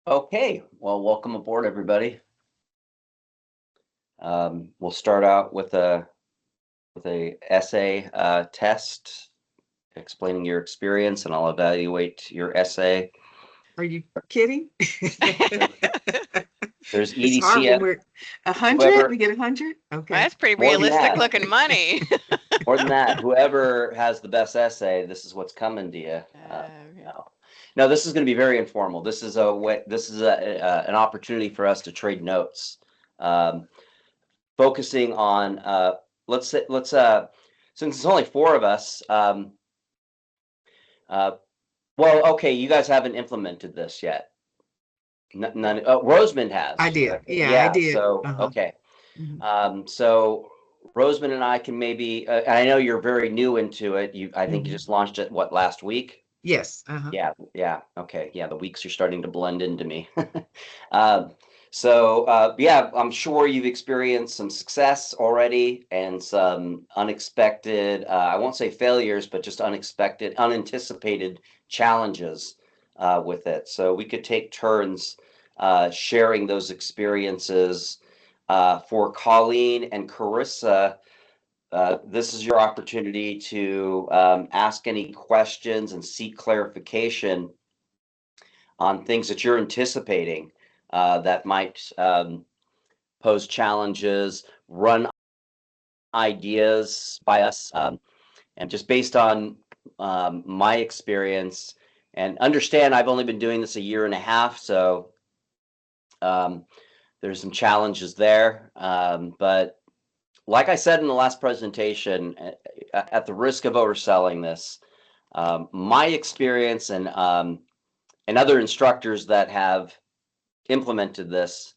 Okay, well, welcome aboard, everybody. We'll start out with a essay test explaining your experience, and I'll evaluate your essay. Are you kidding? There's It's hard when EDCF. we're 100. Whoever We get 100. Okay. That's pretty more than realistic that, looking money. more than that, whoever has the best essay, this is what's coming to you. Okay. No, no, this is going to be very informal. This is a way. This is an opportunity for us to trade notes. Um, Focusing on let's since it's only four of us. Uh, well, okay, you guys haven't implemented this yet. None. Rosemond has. I did. Yeah, I Yeah. did. So Uh-huh. okay. Mhm. So Rosemond and I can maybe. And I know you're very new into it. I think you Mhm. just launched it what last week. Yes. Uh-huh. Yeah, yeah, okay, yeah, the weeks are starting to blend into me. Um, so yeah, I'm sure you've experienced some success already and some unexpected, I won't say failures, but just unexpected, unanticipated challenges with it. So we could take turns sharing those experiences. For Colleen and Carissa, this is your opportunity to ask any questions and seek clarification on things that you're anticipating that might pose challenges, run ideas by us, and just based on my experience. And understand, I've only been doing this a year and a half, so um, there's some challenges there. But like I said in the last presentation, at the risk of overselling this, my experience and other instructors that have implemented this,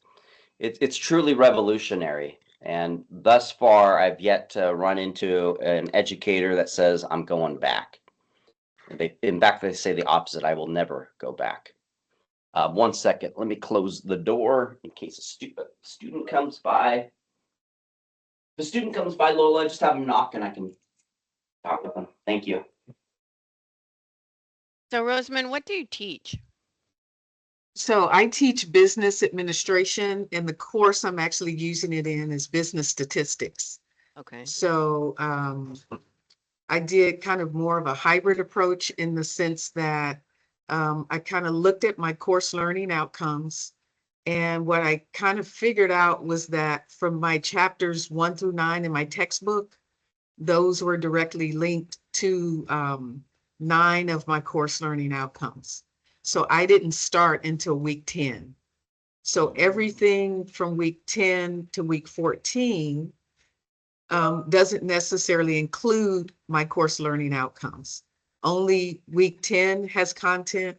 it's truly revolutionary. And thus far, I've yet to run into an educator that says I'm going back. In fact, they say the opposite. I will never go back. One second, let me close the door in case a student comes by. If a student comes by, Lola, just have them knock and I can talk with them. Thank you. So, Rosamond, what do you teach? So I teach business administration, and the course I'm actually using it in is business statistics. Okay. So I did kind of more of a hybrid approach in the sense that I kind of looked at my course learning outcomes. And what I kind of figured out was that from my chapters 1 through 9 in my textbook, those were directly linked to 9 of my course learning outcomes. So I didn't start until week 10. So everything from week 10 to week 14 doesn't necessarily include my course learning outcomes. Only week 10 has content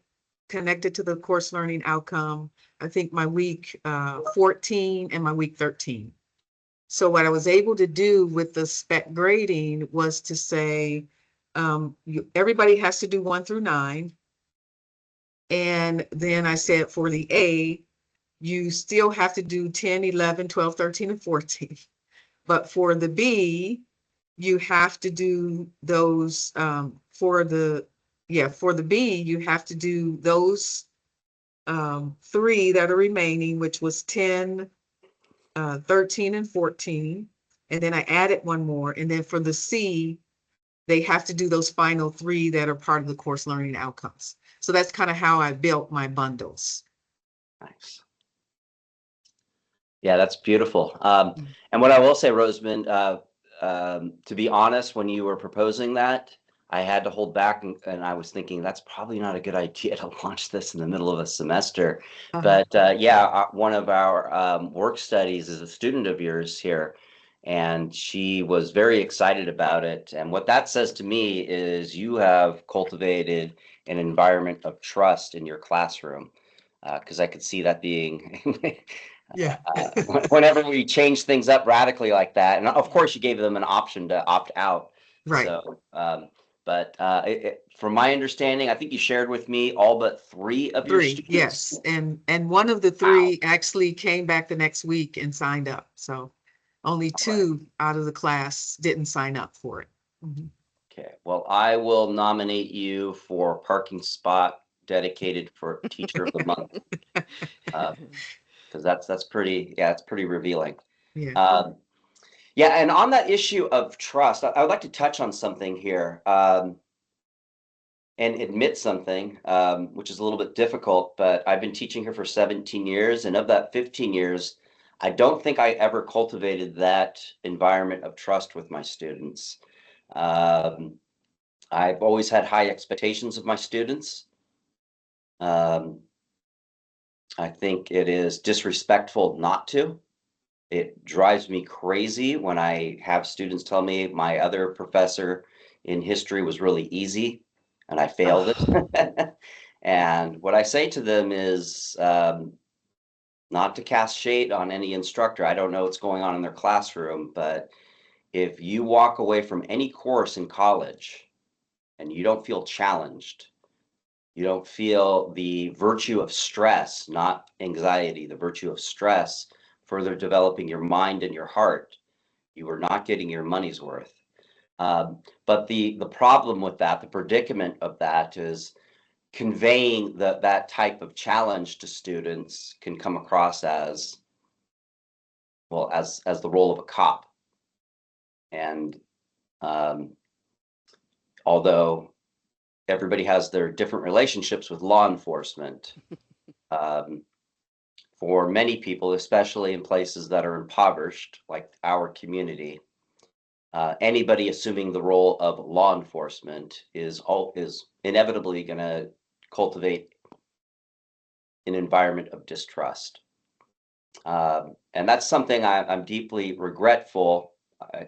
connected to the course learning outcome. I think my week 14 and my week 13. So what I was able to do with the spec grading was to say, everybody has to do 1 through 9. And then I said for the A, you still have to do 10, 11, 12, 13, and 14. But for the B, you have to do those for the B, you have to do those 3 that are remaining, which was 10, 13, and 14. And then I added one more. And then for the C, they have to do those final 3 that are part of the course learning outcomes. So that's kind of how I built my bundles. Nice. Yeah, that's beautiful. Mm. And what I will say, Rosamond, to be honest, when you were proposing that, I had to hold back, and I was thinking that's probably not a good idea to launch this in the middle of a semester. Uh-huh. But one of our work studies is a student of yours here, and she was very excited about it. And what that says to me is you have cultivated an environment of trust in your classroom, because I could see that being Yeah. whenever we change things up radically like that. And of course, you gave them an option to opt out. Right. So, but from my understanding, I think you shared with me all but 3 of your 3, students. yes. And one of the Wow. 3 actually came back the next week and signed up. So only All right. 2 out of the class didn't sign up for it. Mhm. Okay. Well, I will nominate you for parking spot dedicated for Teacher of the Month. Because that's pretty, yeah, it's pretty revealing. Yeah. Yeah, and on that issue of trust, I would like to touch on something here, and admit something, which is a little bit difficult, but I've been teaching here for 17 years, and of that 15 years, I don't think I ever cultivated that environment of trust with my students. Um, I've always had high expectations of my students. Um, I think it is disrespectful not to. It drives me crazy when I have students tell me my other professor in history was really easy and I failed it. And what I say to them is not to cast shade on any instructor. I don't know what's going on in their classroom, but if you walk away from any course in college and you don't feel challenged, you don't feel the virtue of stress, not anxiety, the virtue of stress, further developing your mind and your heart, you are not getting your money's worth. But the problem with that, the predicament of that is conveying that type of challenge to students can come across as, well, as the role of a cop. And although everybody has their different relationships with law enforcement, for many people, especially in places that are impoverished, like our community, anybody assuming the role of law enforcement is inevitably going to cultivate an environment of distrust. And that's something I'm deeply regretful.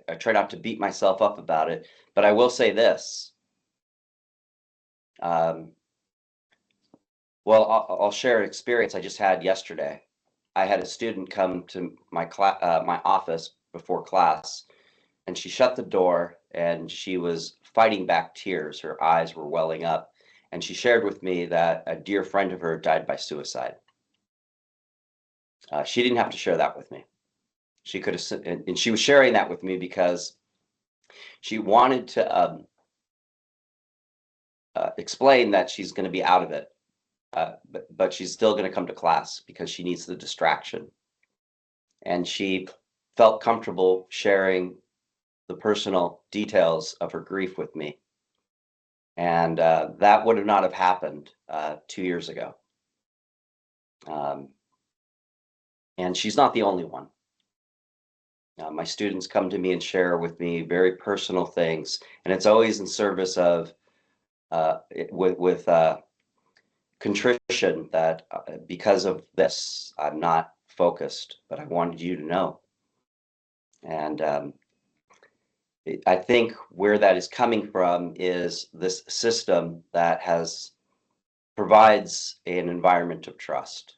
I try not to beat myself up about it, but I will say this. Well, I'll share an experience I just had yesterday. I had a student come to my my office before class, and she shut the door and she was fighting back tears. Her eyes were welling up, and she shared with me that a dear friend of her died by suicide. She didn't have to share that with me. She could have, and she was sharing that with me because she wanted to explain that she's going to be out of it, but she's still going to come to class because she needs the distraction. And she felt comfortable sharing the personal details of her grief with me. And that would have not have happened 2 years ago. And she's not the only one. My students come to me and share with me very personal things, and it's always in service of with contrition that because of this, I'm not focused, but I wanted you to know. And I think where that is coming from is this system that provides an environment of trust.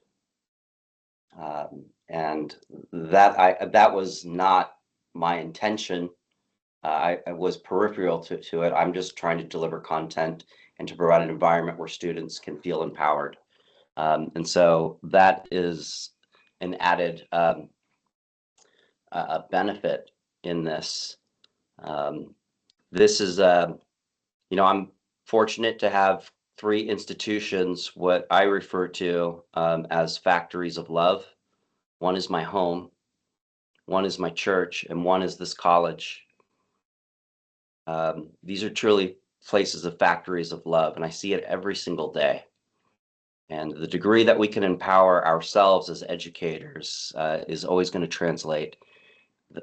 And that was not my intention. I was peripheral to it. I'm just trying to deliver content and to provide an environment where students can feel empowered. And so that is an added benefit in this. This is, I'm fortunate to have 3 institutions, what I refer to as factories of love. One is my home, one is my church, and one is this college. These are truly places of factories of love, and I see it every single day. And the degree that we can empower ourselves as educators is always going to translate.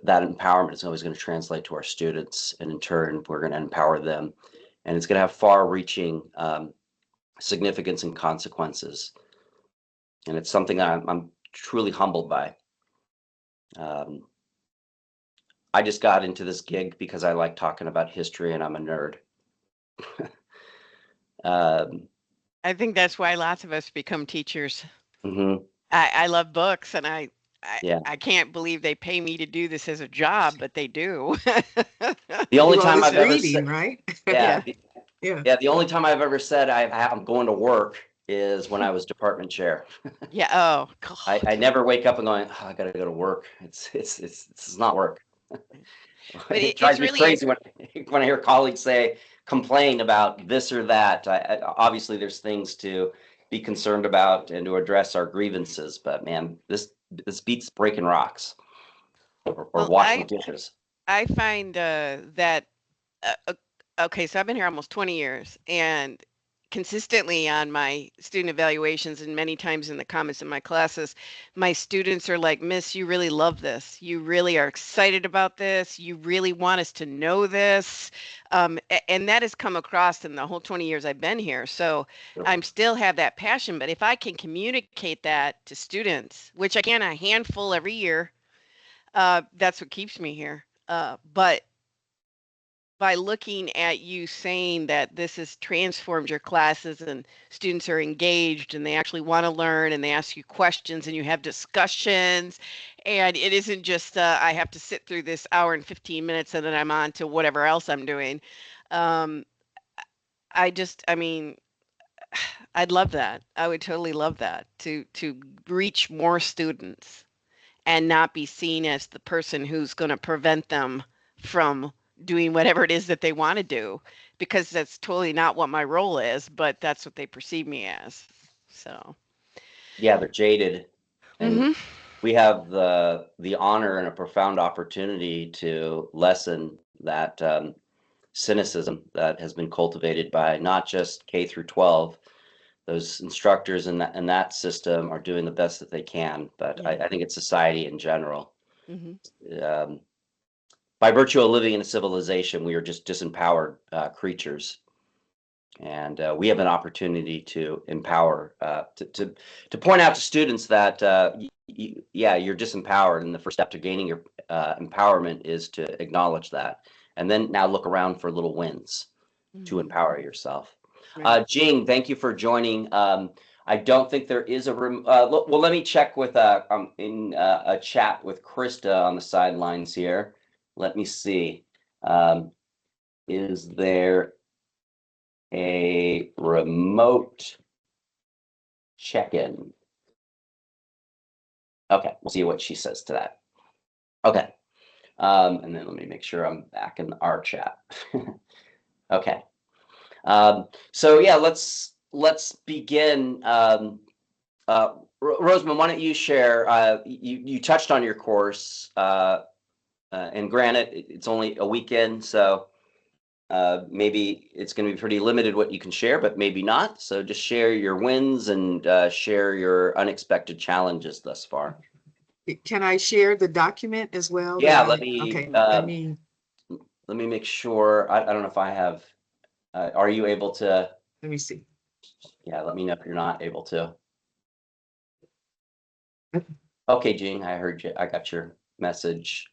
That empowerment is always going to translate to our students, and in turn, we're going to empower them. And it's going to have far-reaching significance and consequences. And it's something I'm truly humbled by. I just got into this gig because I like talking about history and I'm a nerd. I think that's why lots of us become teachers. Mm-hmm. I love books, and I Yeah. I can't believe they pay me to do this as a job, but they do. The only Do all time this I've ever reading, said, right? yeah, Yeah. yeah, the only time I've ever said I'm going to work is when I was department chair. Yeah. Oh, I God. never wake up and going, oh, I gotta go to work. It's this is not work. But It it's drives me really crazy when I hear colleagues complain about this or that. Obviously there's things to be concerned about and to address our grievances. But man, this beats breaking rocks or Well, washing dishes. I find that okay, so I've been here almost 20 years, and consistently on my student evaluations and many times in the comments in my classes, my students are like, Miss, you really love this. You really are excited about this. You really want us to know this. And that has come across in the whole 20 years I've been here. So I'm still have that passion, but if I can communicate that to students, which I can a handful every year, that's what keeps me here. But by looking at you saying that this has transformed your classes and students are engaged and they actually want to learn and they ask you questions and you have discussions and it isn't just I have to sit through this hour and 15 minutes and then I'm on to whatever else I'm doing. Um, I mean, I'd love that. I would totally love that to reach more students and not be seen as the person who's going to prevent them from doing whatever it is that they want to do, because that's totally not what my role is, but that's what they perceive me as. So, Yeah, they're jaded. And mhm. we have the honor and a profound opportunity to lessen that cynicism that has been cultivated by not just K through 12. Those instructors in that system are doing the best that they can, but Yeah. I think it's society in general. Mhm. Um, by virtue of living in a civilization, we are just disempowered creatures, and we have an opportunity to empower, to point out to students that yeah, you're disempowered, and the first step to gaining your empowerment is to acknowledge that, and then now look around for little wins to Mhm. empower yourself. Right. Jing, thank you for joining. I don't think there is a room. Well, let me check with in a chat with Krista on the sidelines here. Let me see. Is there a remote check-in? Okay, we'll see what she says to that. Okay. And then let me make sure I'm back in our chat. Okay. So yeah, let's begin. Rosamond, why don't you share? You touched on your course, and granted, it's only a weekend, so maybe it's going to be pretty limited what you can share, but maybe not. So just share your wins and share your unexpected challenges thus far. Can I share the document as well? Yeah, Okay, let me make sure. I don't know if I have. Are you able to? let me see. Yeah, let me know if you're not able to. Okay, Jean, I heard you. I got your message.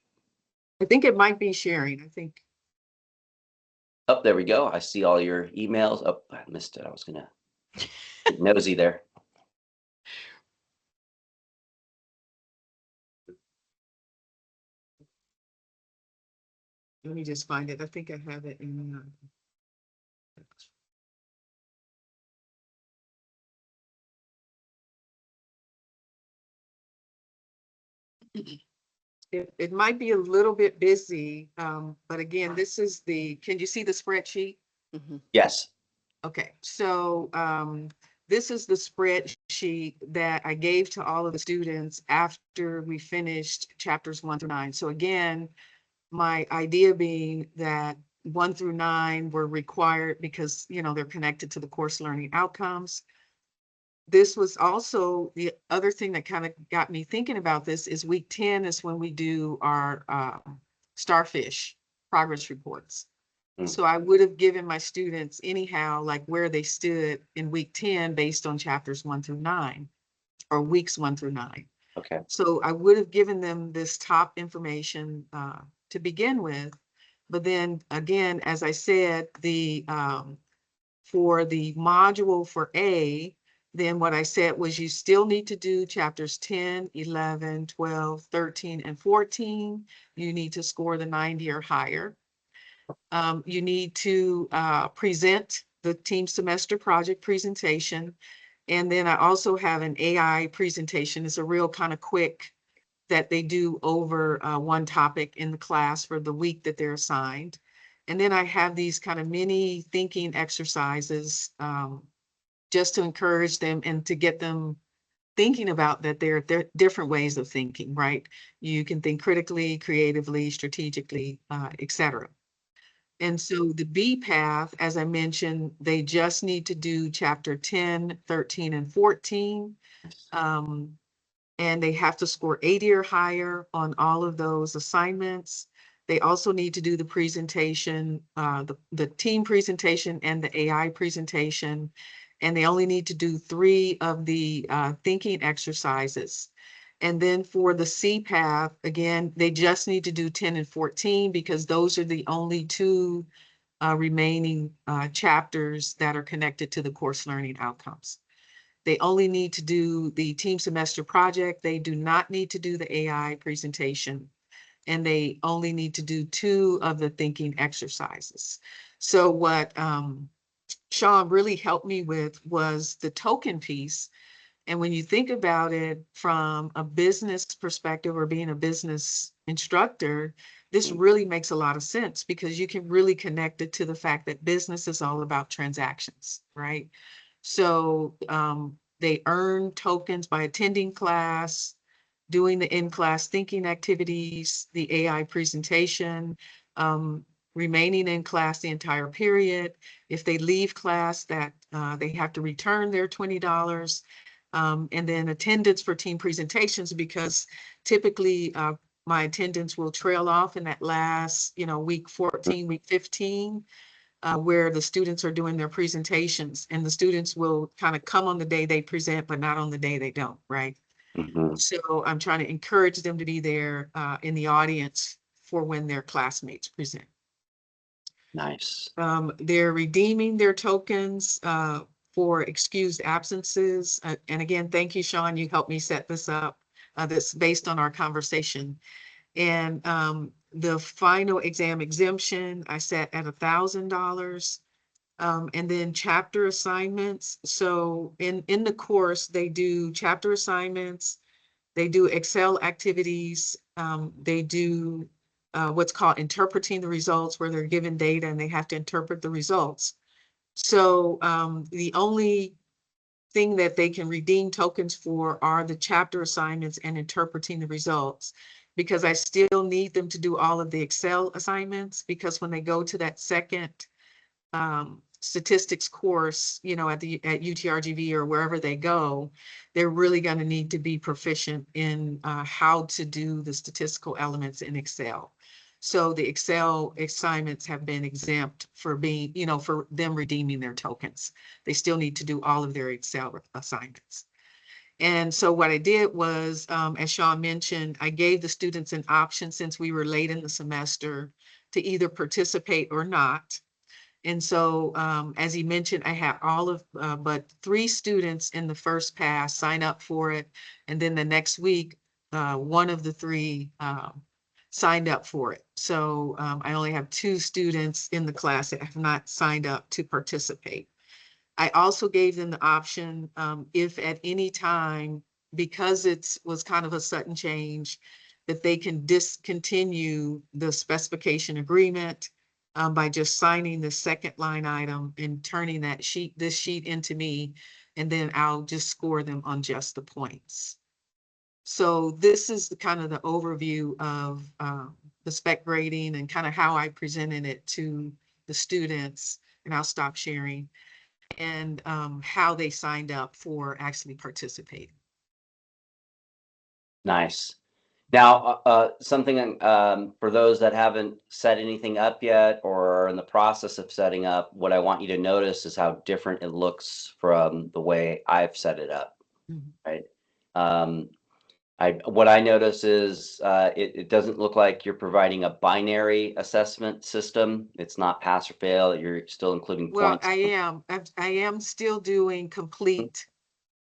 I think it might be sharing. I think. Oh, there we go. I see all your emails. Oh, I missed it. I was gonna get nosy there. Let me just find it. I think I have it in. It might be a little bit busy, but again, this is can you see the spreadsheet? Mhm. Yes. Okay, so this is the spreadsheet that I gave to all of the students after we finished chapters 1 through 9. So again, my idea being that 1 through 9 were required because, they're connected to the course learning outcomes. This was also the other thing that kind of got me thinking about this is week 10 is when we do our starfish progress reports. Mm. So I would have given my students anyhow, like where they stood in week 10 based on chapters 1 through 9 or weeks 1 through 9. Okay. So I would have given them this top information to begin with. But then again, as I said, for the module for A, then what I said was you still need to do chapters 10, 11, 12, 13, and 14. You need to score the 90 or higher. You need to present the team semester project presentation. And then I also have an AI presentation. It's a real kind of quick that they do over one topic in the class for the week that they're assigned. And then I have these kind of mini thinking exercises just to encourage them and to get them thinking about that there are different ways of thinking, right? You can think critically, creatively, strategically, et cetera. And so the B path, as I mentioned, they just need to do chapter 10, 13, and 14. And they have to score 80 or higher on all of those assignments. They also need to do the presentation, the team presentation and the AI presentation. And they only need to do 3 of the thinking exercises. And then for the C path, again, they just need to do 10 and 14 because those are the only 2 remaining chapters that are connected to the course learning outcomes. They only need to do the team semester project. They do not need to do the AI presentation. And they only need to do 2 of the thinking exercises. So what Sean really helped me with was the token piece. And when you think about it from a business perspective or being a business instructor, this really makes a lot of sense because you can really connect it to the fact that business is all about transactions, right? So they earn tokens by attending class, doing the in-class thinking activities, the AI presentation, remaining in class the entire period. If they leave class, that they have to return their $20. And then attendance for team presentations, because typically my attendance will trail off in that last, week 14, week 15, where the students are doing their presentations, and the students will kind of come on the day they present, but not on the day they don't, right? Mhm. So I'm trying to encourage them to be there in the audience for when their classmates present. Nice. They're redeeming their tokens for excused absences. And again, thank you, Sean. You helped me set this up. That's based on our conversation. And the final exam exemption, I set at $1,000. And then chapter assignments. So in the course, they do chapter assignments. They do Excel activities. They do what's called interpreting the results, where they're given data and they have to interpret the results. So the only thing that they can redeem tokens for are the chapter assignments and interpreting the results, because I still need them to do all of the Excel assignments, because when they go to that second statistics course, at UTRGV or wherever they go, they're really going to need to be proficient in how to do the statistical elements in Excel. So the Excel assignments have been exempt for being, for them redeeming their tokens. They still need to do all of their Excel assignments. And so what I did was, as Sean mentioned, I gave the students an option, since we were late in the semester, to either participate or not. And so, as he mentioned, I had all of but 3 students in the first pass sign up for it. And then the next week, 1 of the 3 signed up for it. So I only have 2 students in the class that have not signed up to participate. I also gave them the option, if at any time, because it was kind of a sudden change, that they can discontinue the specification agreement by just signing the second line item and turning this sheet into me, and then I'll just score them on just the points. So this is the kind of the overview of the spec grading and kind of how I presented it to the students, and I'll stop sharing, and how they signed up for actually participating. Nice. Now, something for those that haven't set anything up yet or are in the process of setting up, what I want you to notice is how different it looks from the way I've set it up, right? What I notice is it doesn't look like you're providing a binary assessment system. It's not pass or fail. You're still including Well, points. I am still doing complete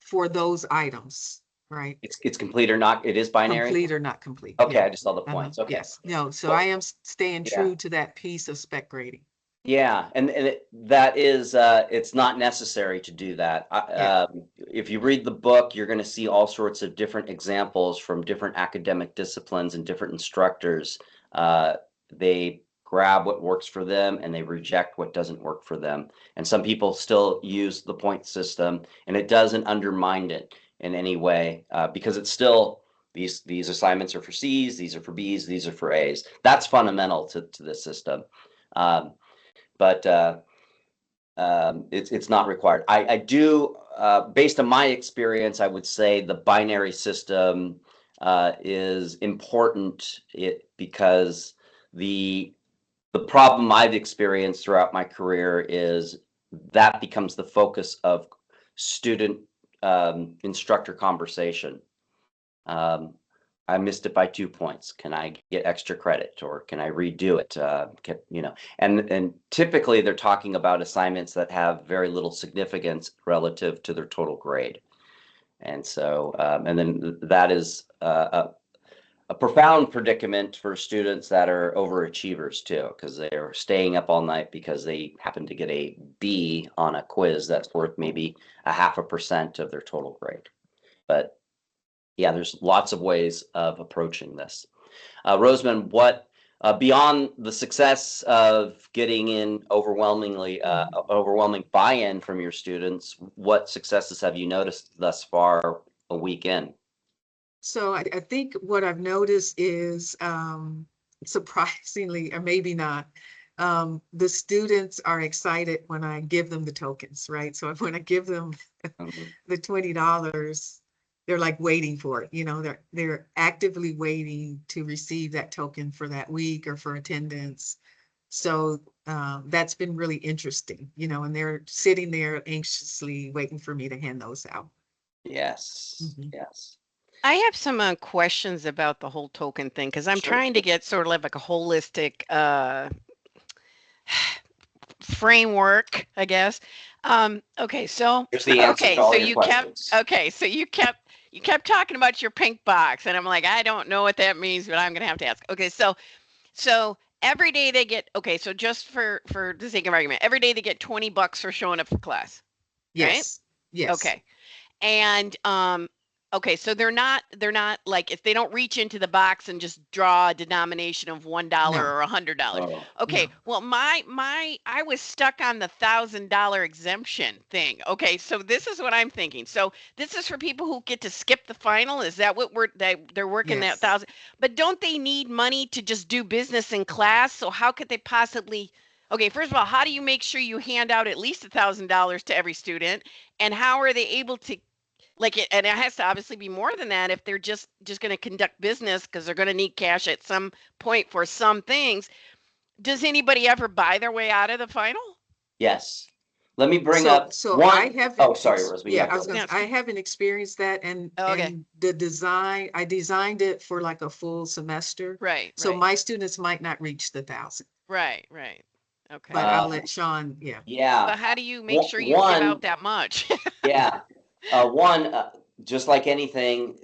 for those items, right? It's complete or not. It is binary. Complete or not complete. Okay, Yeah. I just saw the points. Okay. Yes, no, so Well, I am staying yeah. true to that piece of spec grading. Yeah, and that is it's not necessary to do that. Yeah. If you read the book, you're going to see all sorts of different examples from different academic disciplines and different instructors. They grab what works for them and they reject what doesn't work for them. And some people still use the point system, and it doesn't undermine it in any way, because it's still these assignments are for C's, these are for B's, these are for A's. That's fundamental to this system. But it's not required. I do, based on my experience, I would say the binary system is important because the problem I've experienced throughout my career is that becomes the focus of student instructor conversation. I missed it by 2 points. Can I get extra credit, or can I redo it? And typically they're talking about assignments that have very little significance relative to their total grade. And so, and then that is a profound predicament for students that are overachievers too, because they're staying up all night because they happen to get a B on a quiz that's worth maybe 0.5% of their total grade. But yeah, there's lots of ways of approaching this. Rosamond, what beyond the success of getting in overwhelming buy-in from your students, what successes have you noticed thus far a week in? So I think what I've noticed is surprisingly, or maybe not, the students are excited when I give them the tokens, right? So when I give them the $20, they're like waiting for it. You know, they're actively waiting to receive that token for that week or for attendance. So that's been really interesting, you know, and they're sitting there anxiously waiting for me to hand those out. Yes, yes. I have some questions about the whole token thing, because I'm Sure. trying to get sort of like a holistic framework, I guess. Okay, so Here's the answer okay, to all so your you questions. kept talking about your pink box, and I'm like, I don't know what that means, but I'm gonna have to ask. Okay, so every day they get, okay, so just for the sake of argument, every day they get $20 for showing up for class, right? Yes, yes. Okay. And okay, so they're not like, if they don't reach into the box and just draw a denomination of $1 No. or $100. Oh, Okay, No. well, I was stuck on the $1,000 exemption thing. Okay, so this is what I'm thinking. So this is for people who get to skip the final. Is that what they're working that Yes. 1,000? But don't they need money to just do business in class? So how could they possibly? Okay, first of all, how do you make sure you hand out at least $1,000 to every student? And how are they able to, like, it, and it has to obviously be more than that if they're just going to conduct business, because they're going to need cash at some point for some things. Does anybody ever buy their way out of the final? yes. Let me bring So up so one. I haven't. Oh, sorry, Rosemary. Yeah, Yeah, I was go. gonna. I haven't experienced that, and Okay. and the design. I designed it for like a full semester, Right, so right, my students might not reach the 1,000. right. Okay. But I'll let Sean. Yeah. Yeah. But how do you make sure you give One, out that much? yeah. Just like anything,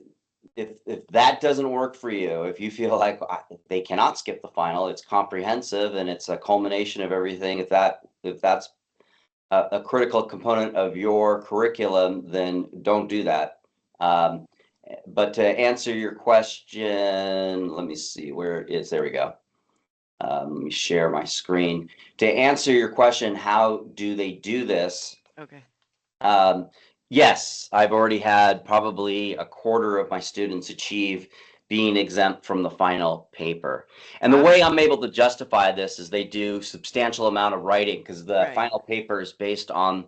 if that doesn't work for you, if you feel like they cannot skip the final, it's comprehensive and it's a culmination of everything. If that's a critical component of your curriculum, then don't do that. But to answer your question, let me see where it is. There we go. Let me share my screen. To answer your question, how do they do this? Okay. Yes, I've already had probably a quarter of my students achieve being exempt from the final paper. And the Wow. way I'm able to justify this is they do substantial amount of writing, because the Right. final paper is based on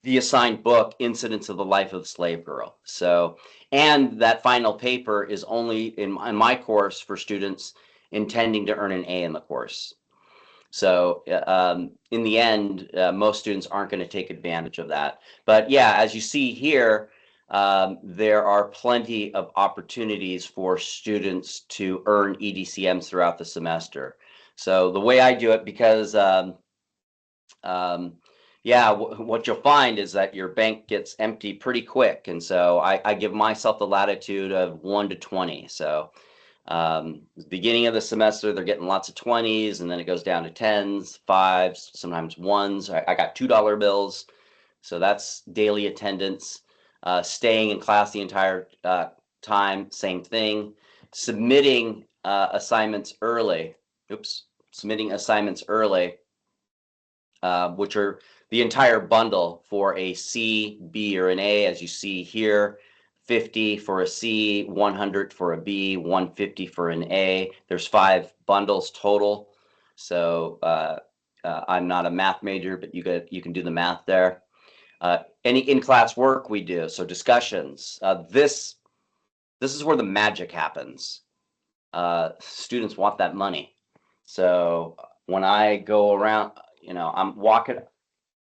the assigned book, Incidents of the Life of the Slave Girl. So, and that final paper is only in my course for students intending to earn an A in the course. So in the end, most students aren't going to take advantage of that. But yeah, as you see here, there are plenty of opportunities for students to earn EDCMs throughout the semester. So the way I do it, because yeah, what you'll find is that your bank gets empty pretty quick. And so I give myself the latitude of 1 to 20. So beginning of the semester, they're getting lots of 20s, and then it goes down to 10s, 5s, sometimes 1s. I got $2 bills. So that's daily attendance. Staying in class the entire time, same thing. Submitting assignments early. Oops, submitting assignments early, which are the entire bundle for a C, B, or an A, as you see here, 50 for a C, 100 for a B, 150 for an A. There's 5 bundles total. So I'm not a math major, but you can do the math there. Any in-class work we do, so discussions. This is where the magic happens. Students want that money. So when I go around, I'm walking,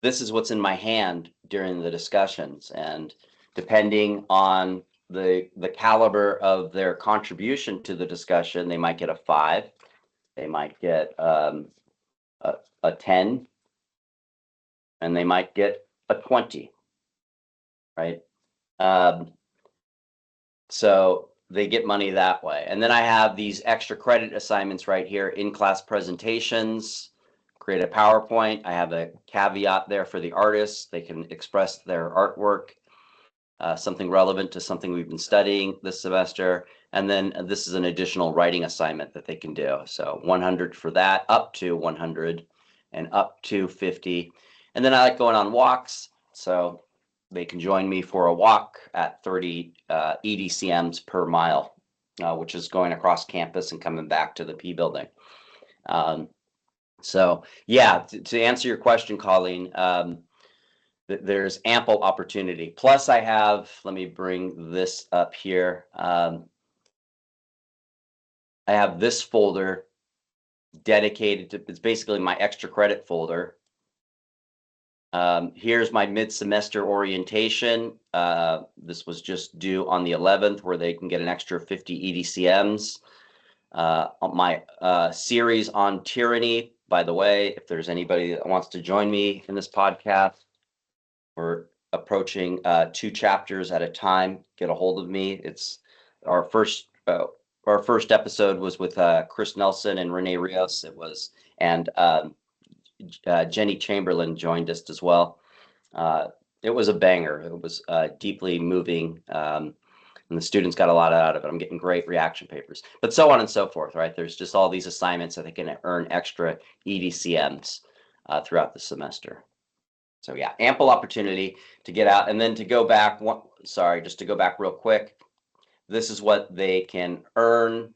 this is what's in my hand during the discussions, and depending on the caliber of their contribution to the discussion, they might get a 5, they might get a 10, and they might get a 20, right? So they get money that way. And then I have these extra credit assignments right here, in-class presentations, create a PowerPoint. I have a caveat there for the artists. They can express their artwork, something relevant to something we've been studying this semester. And then this is an additional writing assignment that they can do. So 100 for that, up to 100 and up to 50. And then I like going on walks. So they can join me for a walk at 30 EDCMs per mile, which is going across campus and coming back to the P building. So yeah, to answer your question, Colleen, there's ample opportunity. Plus I have, let me bring this up here. I have this folder dedicated to, it's basically my extra credit folder. Here's my mid-semester orientation. This was just due on the 11th, where they can get an extra 50 EDCMs. My series on tyranny, by the way, if there's anybody that wants to join me in this podcast, we're approaching 2 chapters at a time. Get a hold of me. It's our first episode was with Chris Nelson and Renee Rios. It was, and Jenny Chamberlain joined us as well. It was a banger. It was deeply moving, and the students got a lot out of it. I'm getting great reaction papers, but so on and so forth, right? There's just all these assignments that they can earn extra EDCMs throughout the semester. So yeah, ample opportunity to get out. And then to go back, just to go back real quick, this is what they can earn: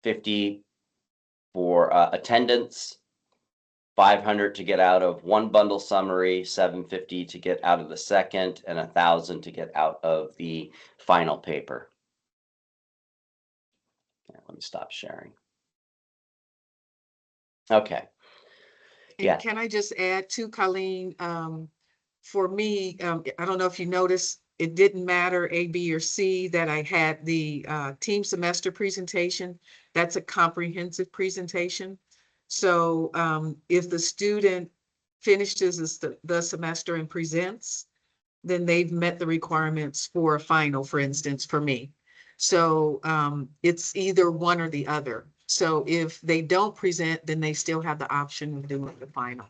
50 for attendance, 500 to get out of one bundle summary, 750 to get out of the second, and 1,000 to get out of the final paper. Okay, let me stop sharing. Okay. And Yeah. can I just add to Colleen, for me, I don't know if you noticed, it didn't matter A, B, or C that I had the team semester presentation. That's a comprehensive presentation. So if the student finishes the semester and presents, then they've met the requirements for a final, for instance, for me. So it's either one or the other. So if they don't present, then they still have the option of doing the final.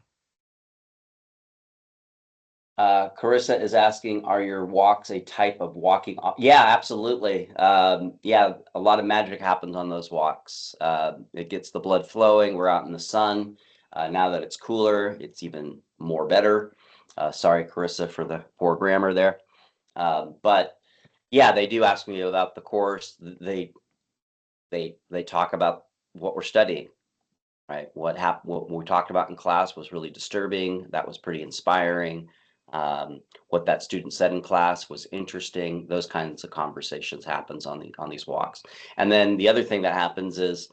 Carissa is asking, are your walks a type of walking? Yeah, absolutely. Yeah, a lot of magic happens on those walks. It gets the blood flowing. We're out in the sun. Now that it's cooler, it's even more better. Sorry, Carissa, for the poor grammar there. But yeah, they do ask me about the course. They talk about what we're studying, right? What we talked about in class was really disturbing. That was pretty inspiring. What that student said in class was interesting. Those kinds of conversations happens on these walks. And then the other thing that happens is,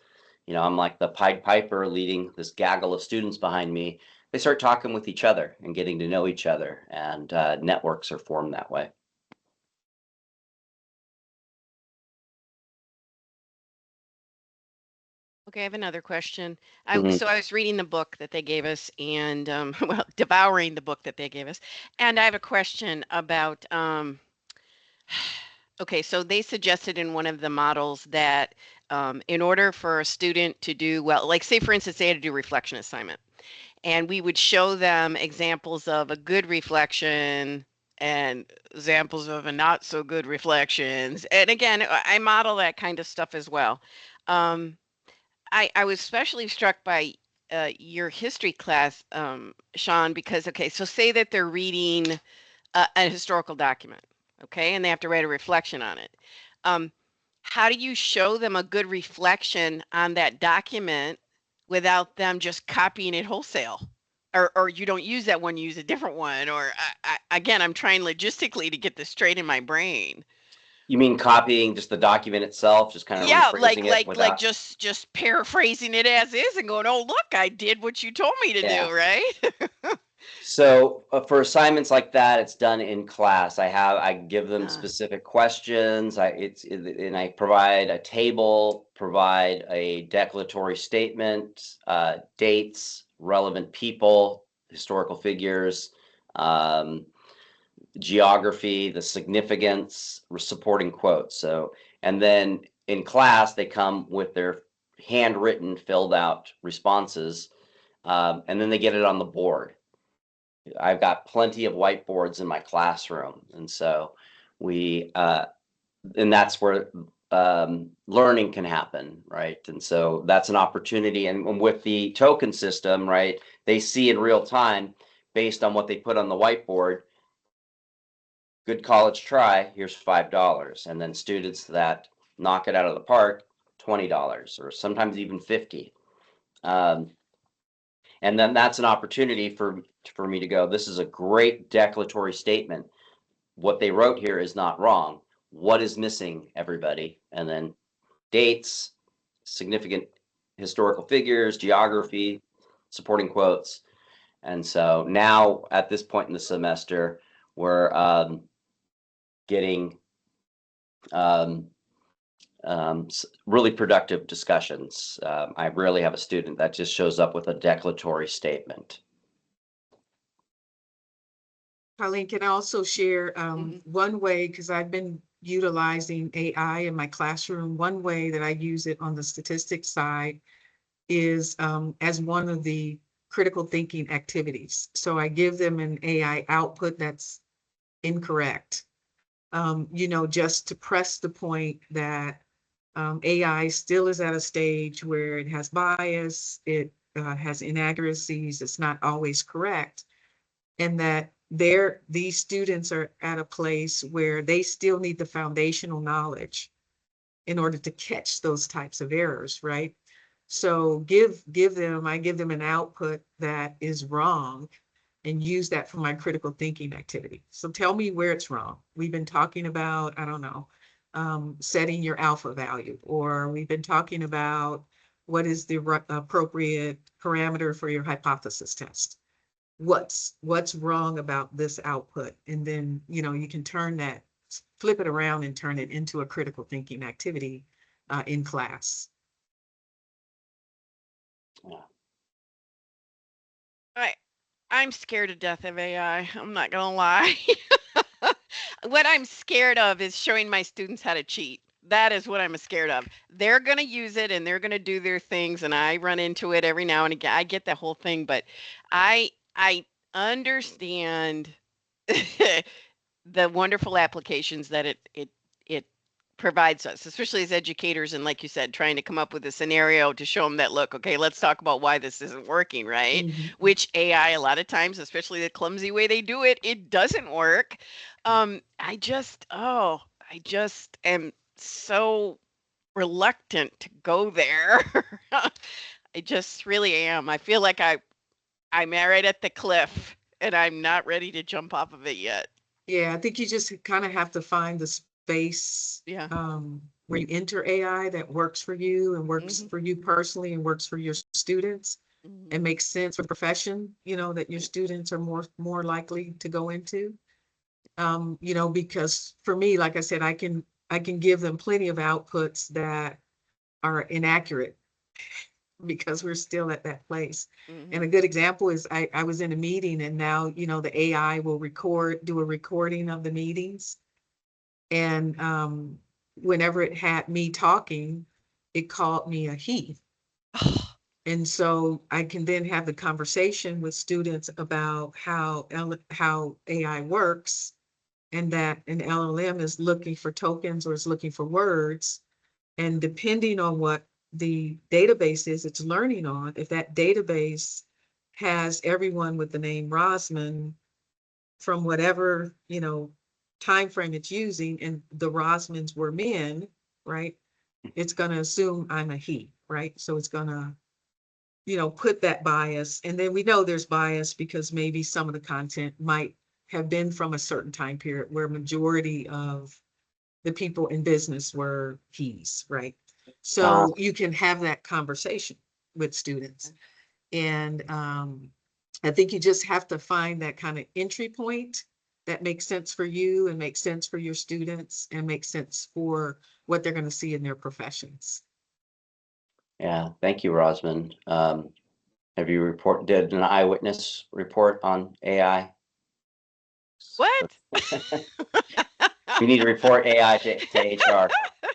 I'm like the Pied Piper leading this gaggle of students behind me. They start talking with each other and getting to know each other, and networks are formed that way. Okay, I have another question. Mhm. So I was reading the book that they gave us, and well, devouring the book that they gave us. And I have a question about, okay, so they suggested in one of the models that in order for a student to do well, like say for instance, they had to do reflection assignment, and we would show them examples of a good reflection and examples of a not so good reflections. And again, I model that kind of stuff as well. I was especially struck by your history class, Sean, because, okay, so say that they're reading a historical document, okay, and they have to write a reflection on it. Um, how do you show them a good reflection on that document without them just copying it wholesale? Or you don't use that one, you use a different one, or again, I'm trying logistically to get this straight in my brain. You mean copying just the document itself, just kind of Yeah, rephrasing it like without? just paraphrasing it as is and going, oh look, I did what you told me to Yeah. do, right? So for assignments like that, it's done in class. I give them specific questions. And I provide a table, provide a declaratory statement, dates, relevant people, historical figures, um, geography, the significance, supporting quotes. So, and then in class, they come with their handwritten, filled out responses, and then they get it on the board. I've got plenty of whiteboards in my classroom, and so we and that's where learning can happen, right? And so that's an opportunity. And with the token system, right, they see in real time based on what they put on the whiteboard. Good college try, here's $5. And then students that knock it out of the park, $20, or sometimes even 50. And then that's an opportunity for me to go, this is a great declaratory statement. What they wrote here is not wrong. What is missing, everybody? And then dates, significant historical figures, geography, supporting quotes. And so now at this point in the semester, we're getting really productive discussions. I rarely have a student that just shows up with a declaratory statement. Colleen, can I also share Mhm. one way, because I've been utilizing AI in my classroom. One way that I use it on the statistics side is as one of the critical thinking activities. So I give them an AI output that's incorrect, just to press the point that AI still is at a stage where it has bias, it has inaccuracies, it's not always correct, and that these students are at a place where they still need the foundational knowledge in order to catch those types of errors, right? So I give them an output that is wrong and use that for my critical thinking activity. So tell me where it's wrong. We've been talking about, I don't know, setting your alpha value, or we've been talking about what is the appropriate parameter for your hypothesis test. What's wrong about this output? And then, you can flip it around and turn it into a critical thinking activity in class. I'm scared to death of AI. I'm not gonna lie. What I'm scared of is showing my students how to cheat. That is what I'm scared of. They're gonna use it and they're gonna do their things, and I run into it every now and again. I get the whole thing, but I understand the wonderful applications that it provides us, especially as educators, and like you said, trying to come up with a scenario to show them that, look, okay, let's talk about why this isn't working, right? Mhm. Which AI, a lot of times, especially the clumsy way they do it, it doesn't work. I just am so reluctant to go there. I just really am. I feel like I'm right at the cliff and I'm not ready to jump off of it yet. Yeah, I think you just kind of have to find the space Yeah. where you enter AI that works for you and works Mhm. for you personally and works for your students Mhm. and makes sense for the profession, that your students are more likely to go into. Because for me, like I said, I can give them plenty of outputs that are inaccurate because we're still at that place. And a Mhm. good example is I was in a meeting, and now, the AI will do a recording of the meetings. And whenever it had me talking, it called me a he. And so I can then have the conversation with students about how AI works, and that an LLM is looking for tokens or is looking for words. And depending on what the database is it's learning on, if that database has everyone with the name Rosman from whatever, time frame it's using, and the Rosmans were men, right? It's going to assume I'm a he, right? So it's going to, put that bias. And then we know there's bias because maybe some of the content might have been from a certain time period where majority of the people in business were he's, right? So you can have that conversation with students. And I think you just have to find that kind of entry point that makes sense for you and makes sense for your students and makes sense for what they're going to see in their professions. Yeah, thank you, Rosman. Have you did an eyewitness report on AI? What? You need to report AI to HR.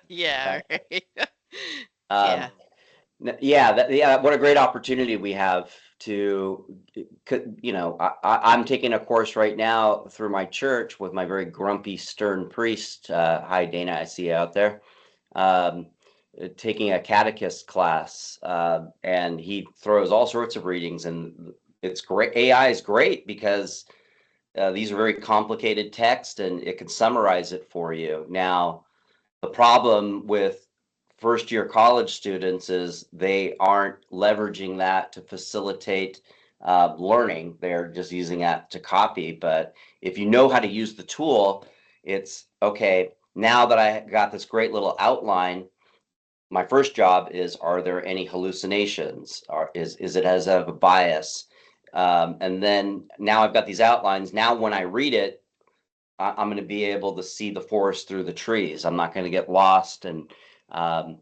Yeah, right. Yeah. Yeah. Yeah, what a great opportunity we have to, I'm taking a course right now through my church with my very grumpy, stern priest. Hi, Dana, I see you out there. Taking a catechist class, and he throws all sorts of readings, and it's great. AI is great because these are very complicated text and it can summarize it for you. Now, the problem with first year college students is they aren't leveraging that to facilitate learning. They're just using that to copy. But if you know how to use the tool, it's okay. Now that I got this great little outline, my first job is, are there any hallucinations? Is it has a bias? And then now I've got these outlines. Now when I read it, I'm going to be able to see the forest through the trees. I'm not going to get lost, and I'm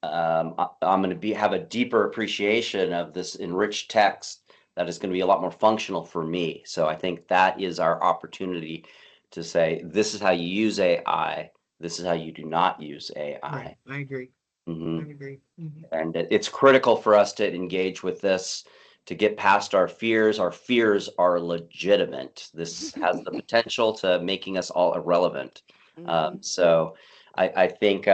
going to have a deeper appreciation of this enriched text that is going to be a lot more functional for me. So I think that is our opportunity to say, this is how you use AI. This is how you do not use AI. Right. I agree. Mhm. I agree. And it's critical for us to engage with this to get past our fears. Our fears are legitimate. This has the potential to making us all irrelevant. So I think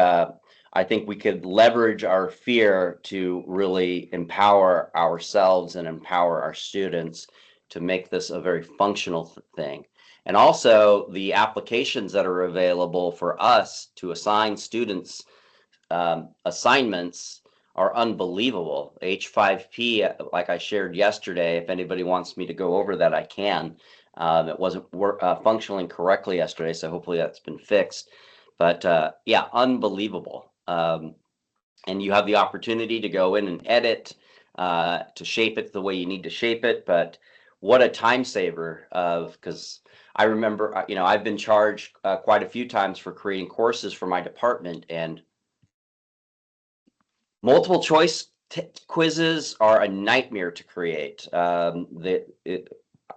we could leverage our fear to really empower ourselves and empower our students to make this a very functional thing. And also the applications that are available for us to assign students assignments are unbelievable. H5P, like I shared yesterday, if anybody wants me to go over that, I can. It wasn't functioning correctly yesterday, so hopefully that's been fixed. But yeah, unbelievable. And you have the opportunity to go in and edit, to shape it the way you need to shape it. But what a time saver because I remember, I've been charged quite a few times for creating courses for my department, and multiple choice quizzes are a nightmare to create.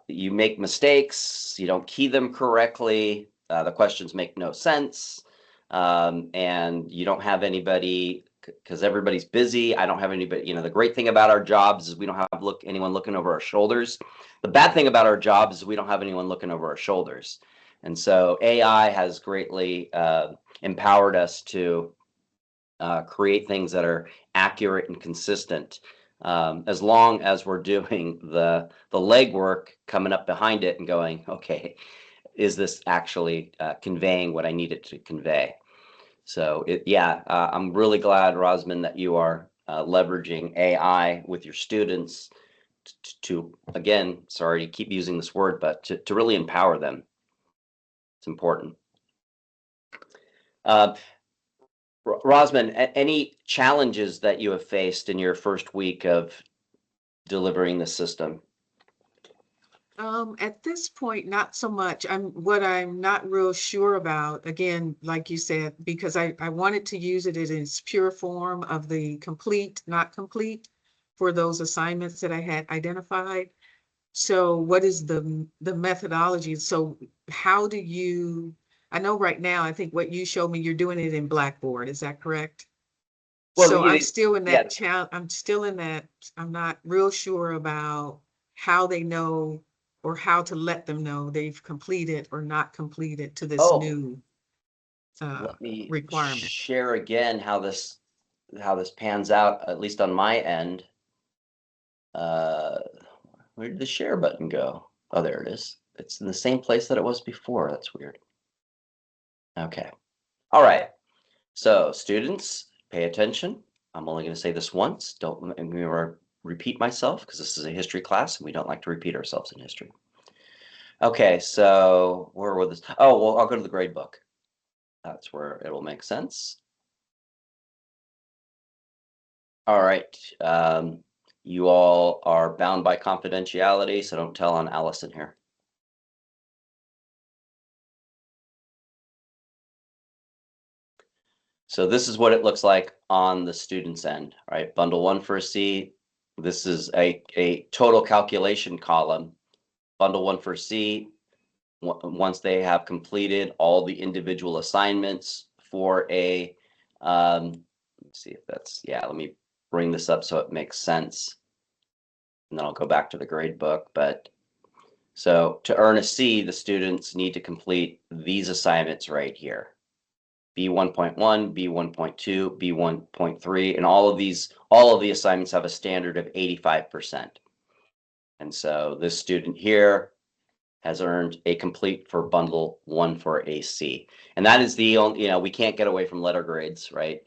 You make mistakes, you don't key them correctly, the questions make no sense, and you don't have anybody because everybody's busy. I don't have anybody. The great thing about our jobs is we don't have anyone looking over our shoulders. The bad thing about our jobs is we don't have anyone looking over our shoulders. And so AI has greatly empowered us to create things that are accurate and consistent, as long as we're doing the legwork coming up behind it and going, okay, is this actually conveying what I need it to convey? So I'm really glad, Rosman, that you are leveraging AI with your students to again, sorry to keep using this word, but to really empower them. It's important. Rosman, any challenges that you have faced in your first week of delivering the system? At this point, not so much. What I'm not real sure about, again, like you said, because I wanted to use it in its pure form of the complete, not complete for those assignments that I had identified. So what is the methodology? So how do you, I know right now, I think what you showed me, you're doing it in Blackboard, is that correct? Well, So I'm still in yeah. that I'm still in that, I'm not real sure about how they know or how to let them know they've completed or not completed to this Oh, new let me requirement. share again how this how this pans out, at least on my end. Where did the share button go? Oh, there it is. It's in the same place that it was before. That's weird. Okay. All right. So students, pay attention. I'm only going to say this once. Don't let me repeat myself because this is a history class and we don't like to repeat ourselves in history. Okay, so where will this? Oh, well, I'll go to the grade book. That's where it will make sense. All right. You all are bound by confidentiality, so don't tell on Allison here. So this is what it looks like on the student's end, right? Bundle 1 for a C. This is a total calculation column. Bundle 1 for C, once they have completed all the individual assignments for a, let's see if that's, yeah, let me bring this up so it makes sense. And then I'll go back to the grade book. But so to earn a C, the students need to complete these assignments right here. B1.1, B1.2, B1.3, and all of the assignments have a standard of 85%. And so this student here has earned a complete for bundle 1 for a C. And that is the only, we can't get away from letter grades, right?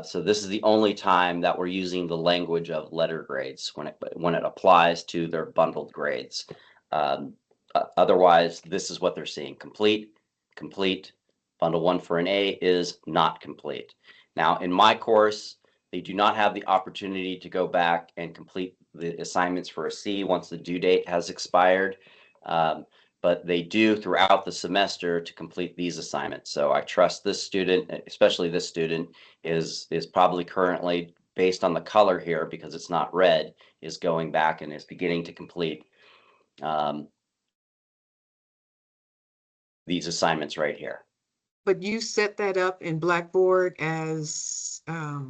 So this is the only time that we're using the language of letter grades when it applies to their bundled grades. Otherwise, this is what they're seeing: complete, complete. Bundle 1 for an A is not complete. Now, in my course, they do not have the opportunity to go back and complete the assignments for a C once the due date has expired. But they do throughout the semester to complete these assignments. So I trust this student, especially this student, is probably currently, based on the color here, because it's not red, is going back and is beginning to complete these assignments right here. But you set that up in Blackboard as a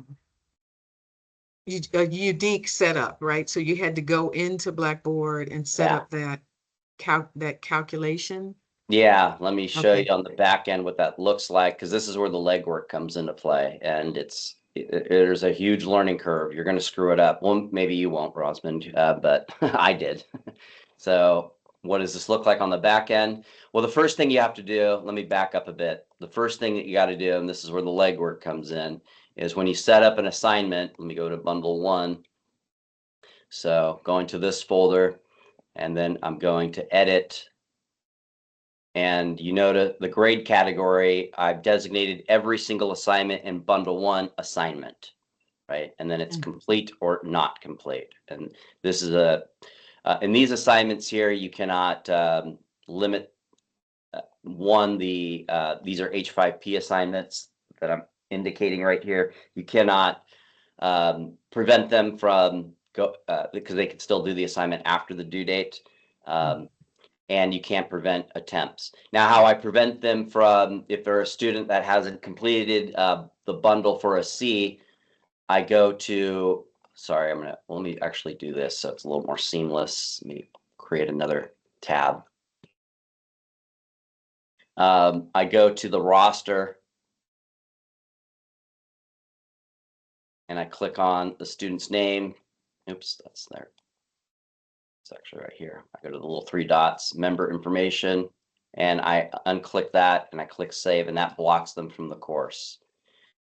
unique setup, right? So you had to go into Blackboard and set Yeah. up that calculation. Yeah, let me show Okay. you on the back end what that looks like, because this is where the legwork comes into play, and there's a huge learning curve. You're going to screw it up. Well, maybe you won't, Rosmond, but I did. So what does this look like on the back end? Well, the first thing you have to do, let me back up a bit. The first thing that you got to do, and this is where the legwork comes in, is when you set up an assignment. Let me go to bundle 1. So going to this folder, and then I'm going to edit. And you note the grade category, I've designated every single assignment in bundle 1 assignment, right? And then it's complete or not complete. And this is in these assignments here, you cannot limit these are H5P assignments that I'm indicating right here. You cannot prevent them from because they can still do the assignment after the due date. And you can't prevent attempts. Now, how I prevent them from, if they're a student that hasn't completed the bundle for a C, I go to, sorry, let me actually do this so it's a little more seamless. Let me create another tab. I go to the roster and I click on the student's name. Oops, that's there. It's actually right here. I go to the little 3 dots, member information, and I unclick that and I click save, and that blocks them from the course.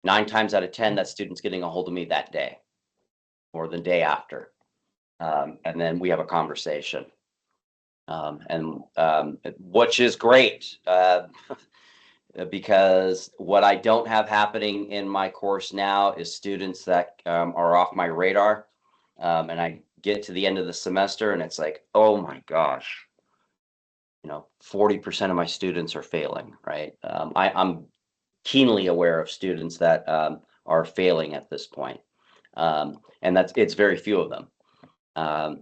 9 times out of 10, that student's getting a hold of me that day or the day after. And then we have a conversation. Which is great because what I don't have happening in my course now is students that are off my radar. And I get to the end of the semester and it's like, oh my gosh, 40% of my students are failing, right? I'm keenly aware of students that are failing at this point. And it's very few of them.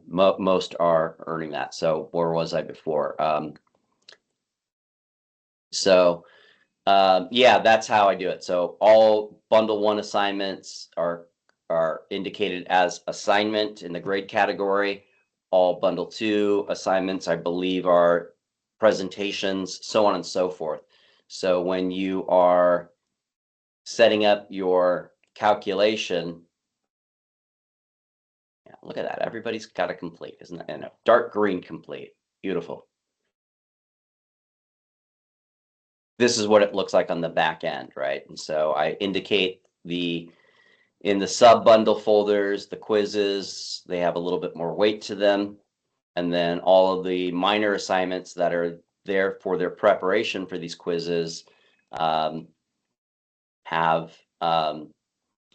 Most are earning that. So where was I before? Yeah, that's how I do it. So all bundle 1 assignments are indicated as assignment in the grade category. All bundle 2 assignments, I believe, are presentations, so on and so forth. So when you are setting up your calculation. Yeah, look at that. Everybody's got a complete, isn't it? And a dark green complete. Beautiful. This is what it looks like on the back end, right? And so I indicate in the sub bundle folders, the quizzes, they have a little bit more weight to them. And then all of the minor assignments that are there for their preparation for these quizzes have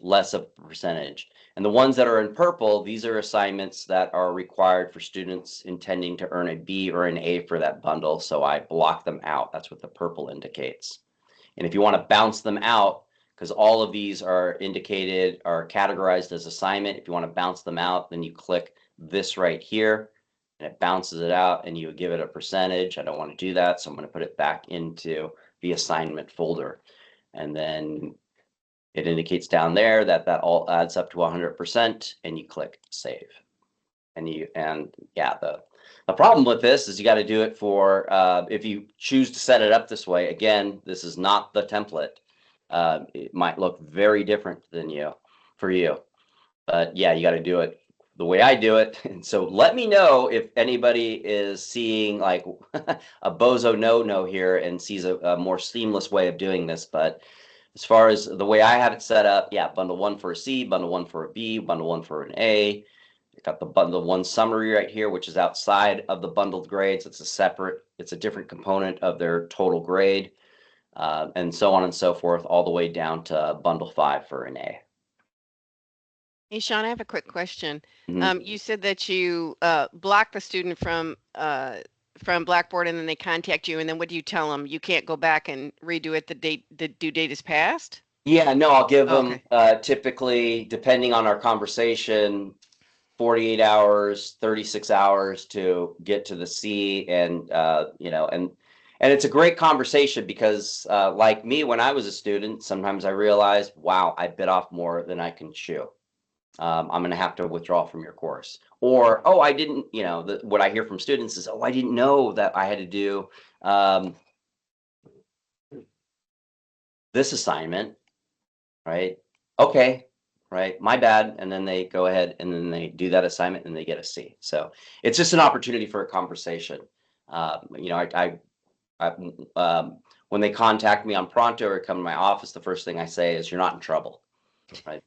less of a percentage. And the ones that are in purple, these are assignments that are required for students intending to earn a B or an A for that bundle. So I block them out. That's what the purple indicates. And if you want to bounce them out, because all of these are indicated, are categorized as assignment, if you want to bounce them out, then you click this right here and it bounces it out and you give it a percentage. I don't want to do that. So I'm going to put it back into the assignment folder. And then it indicates down there that all adds up to 100% and you click save. And yeah, the problem with this is you got to do it for, if you choose to set it up this way, again, this is not the template. It might look very different than for you, but yeah, you got to do it the way I do it. And so let me know if anybody is seeing like a bozo no here and sees a more seamless way of doing this. But as far as the way I have it set up, yeah, bundle 1 for a C, bundle 1 for a B, bundle 1 for an A. Got the bundle 1 summary right here, which is outside of the bundled grades. It's a different component of their total grade, and so on and so forth, all the way down to bundle 5 for an A. Hey, Sean, I have a quick question. Mhm. You said that you block the student from Blackboard and then they contact you, and then what do you tell them? You can't go back and redo it. The due date is passed? Yeah, no, I'll give them Okay. typically, depending on our conversation, 48 hours, 36 hours to get to the C, and and it's a great conversation because like me, when I was a student, sometimes I realized, wow, I bit off more than I can chew. I'm going to have to withdraw from your course. Or, oh, I didn't, what I hear from students is, oh, I didn't know that I had to do this assignment, right? Okay, right, my bad. And then they go ahead and then they do that assignment and they get a C. So it's just an opportunity for a conversation. When they contact me on Pronto or come to my office, the first thing I say is, you're not in trouble. Right?